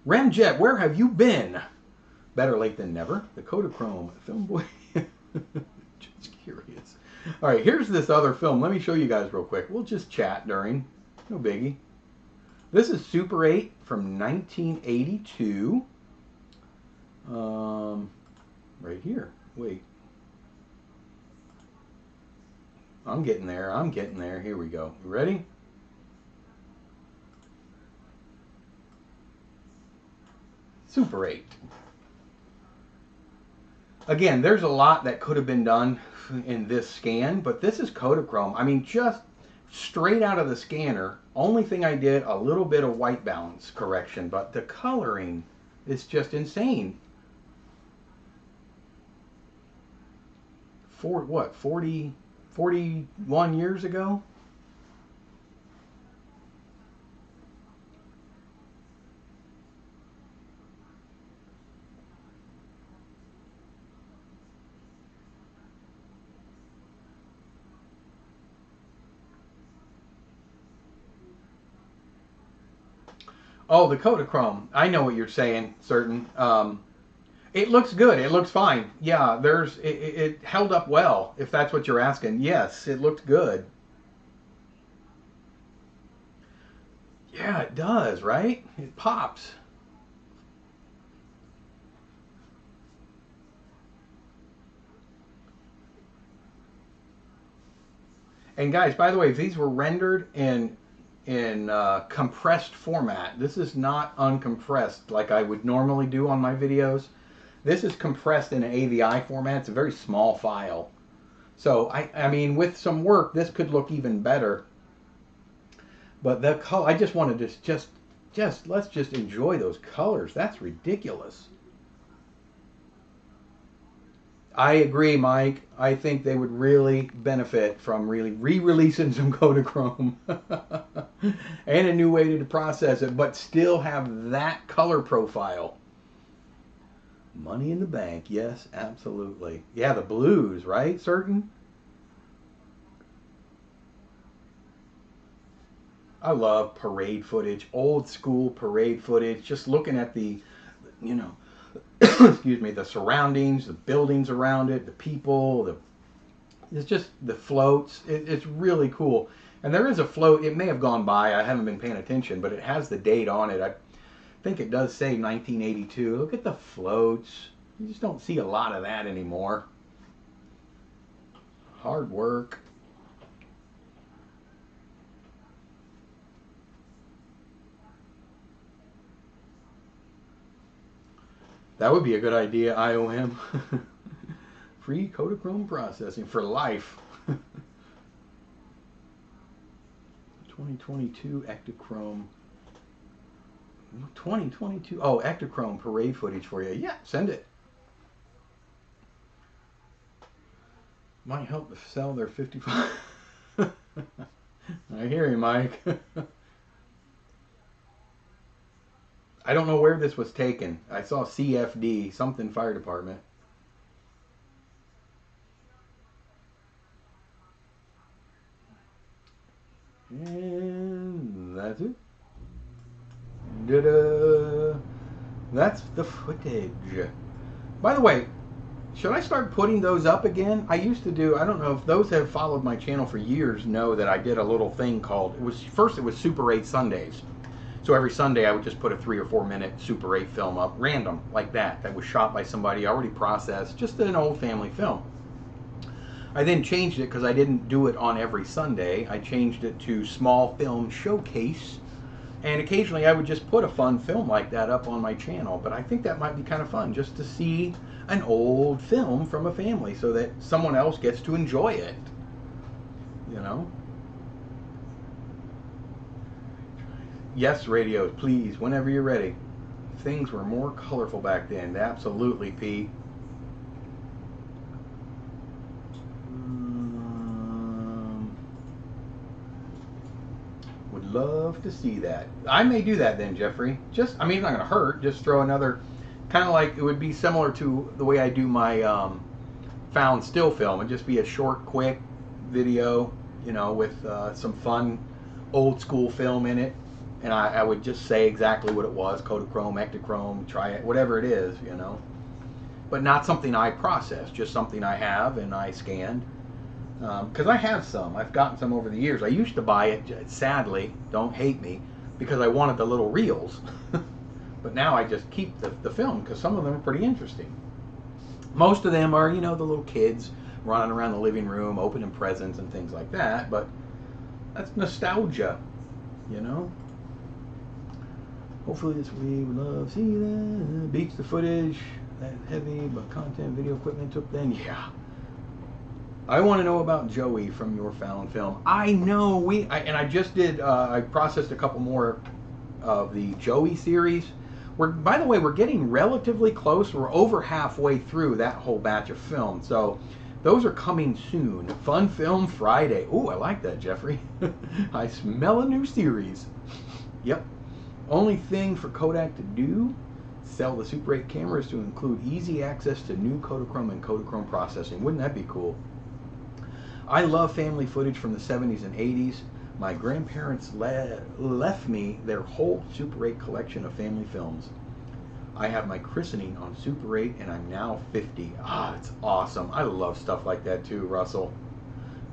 Ramjet, where have you been? Better late than never. The Kodachrome Filmboy. Just curious. All right, here's this other film. Let me show you guys real quick. We'll just chat during. No biggie. This is Super 8 from 1982. Right here. Wait. I'm getting there. I'm getting there. Here we go. You ready? Super 8. Again, there's a lot that could have been done in this scan, but this is Kodachrome. I mean, just straight out of the scanner. Only thing I did, a little bit of white balance correction, but the coloring is just insane. For what, 41 years ago? Oh, the Kodachrome. I know what you're saying, certain. It looks good. It looks fine. Yeah, it held up well, if that's what you're asking. Yes, it looked good. Yeah, it does, right? It pops. And guys, by the way, these were rendered in compressed format. This is not uncompressed like I would normally do on my videos. This is compressed in an AVI format. It's a very small file. So, I mean, with some work, this could look even better. But the color, I just wanted to let's just enjoy those colors. That's ridiculous. I agree, Mike. I think they would really benefit from really re-releasing some Kodachrome and a new way to process it, but still have that color profile. Money in the bank, yes, absolutely. Yeah, the blues, right? Certain. I love parade footage, old school parade footage. Just looking at the, you know, excuse me, the surroundings, the buildings around it, the people, it's just the floats. It's really cool. And there is a float. It may have gone by. I haven't been paying attention, but it has the date on it. I think it does say 1982. Look at the floats. You just don't see a lot of that anymore. Hard work. That would be a good idea, IOM. Free Kodachrome processing for life. 2022 Ektachrome. 2022. Oh, Ektachrome parade footage for you. Yeah, send it. Might help sell their 55. I hear you, Mike. I don't know where this was taken. I saw CFD, something fire department. And that's it. Ta-da! That's the footage. By the way, should I start putting those up again? I used to do, I don't know if those have followed my channel for years know that I did a little thing called, it was Super 8 Sundays. So every Sunday I would just put a 3 or 4 minute Super 8 film up, random, like that was shot by somebody already processed, just an old family film. I then changed it because I didn't do it on every Sunday. I changed it to Small Film Showcase, and occasionally I would just put a fun film like that up on my channel. But I think that might be kind of fun, just to see an old film from a family so that someone else gets to enjoy it, you know? Yes, radios, please, whenever you're ready. Things were more colorful back then. Absolutely, Pete. Would love to see that. I may do that then, Jeffrey. Just, I mean, it's not going to hurt. Just throw another, kind of like, it would be similar to the way I do my found still film. It'd just be a short, quick video, you know, with some fun old school film in it. And I would just say exactly what it was, Kodachrome, Ektachrome, try it, whatever it is, you know. But not something I process, just something I have and I scanned. Because I have some. I've gotten some over the years. I used to buy it, sadly, don't hate me, because I wanted the little reels. But now I just keep the film because some of them are pretty interesting. Most of them are, you know, the little kids running around the living room, opening presents and things like that. But that's nostalgia, you know. Hopefully this we would love see that beats the footage that heavy, but content video equipment took then. Yeah. I want to know about Joey from Your Found Film. I know and I just did. I processed a couple more of the Joey series. By the way, we're getting relatively close. We're over halfway through that whole batch of film. So those are coming soon. Fun Film Friday. Ooh, I like that, Jeffrey. I smell a new series. Yep. Only thing for Kodak to do, sell the Super 8 cameras to include easy access to new Kodachrome and Kodachrome processing. Wouldn't that be cool? I love family footage from the 70s and 80s. My grandparents left me their whole Super 8 collection of family films. I have my christening on Super 8 and I'm now 50. Ah, it's awesome. I love stuff like that too, Russell.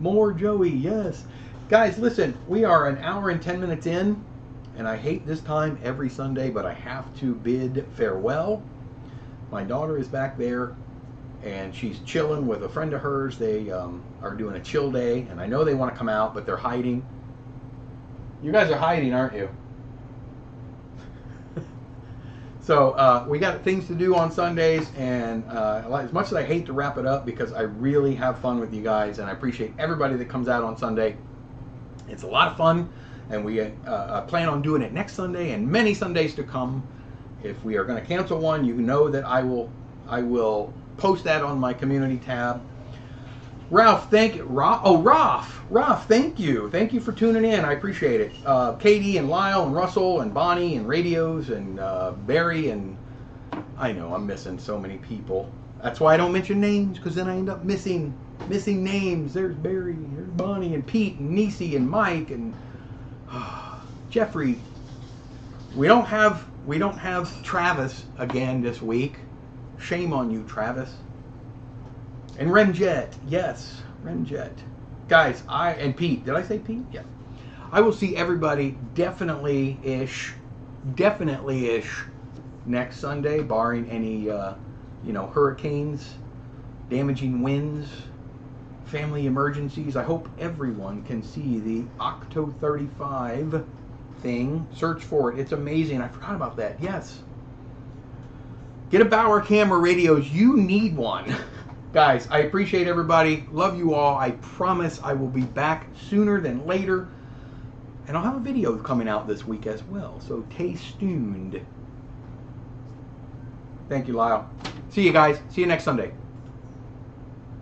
More Joey, yes. Guys, listen, we are an hour and 10 minutes in, and I hate this time every Sunday, but I have to bid farewell. My daughter is back there, and she's chilling with a friend of hers. They are doing a chill day, and I know they want to come out, but they're hiding. You guys are hiding, aren't you? So we got things to do on Sundays, and as much as I hate to wrap it up because I really have fun with you guys, and I appreciate everybody that comes out on Sunday. It's a lot of fun, and we plan on doing it next Sunday and many Sundays to come. If we are going to cancel one, you know that I will post that on my community tab. Ralph, thank you. Ralph, thank you. Thank you for tuning in. I appreciate it. Katie and Lyle and Russell and Bonnie and Radios and Barry, and I know I'm missing so many people. That's why I don't mention names, because then I end up missing names. There's Barry, there's Bonnie and Pete and Niecy and Mike and Jeffrey. We don't have Travis again this week. Shame on you, Travis. And Remjet, yes, Remjet. Guys, and Pete, did I say Pete? Yeah. I will see everybody definitely-ish next Sunday, barring any, hurricanes, damaging winds, family emergencies. I hope everyone can see the Octo 35 thing. Search for it. It's amazing. I forgot about that. Yes. Get a Bauer camera, Radios. You need one. Guys, I appreciate everybody. Love you all. I promise I will be back sooner than later. And I'll have a video coming out this week as well. So stay tuned. Thank you, Lyle. See you guys. See you next Sunday.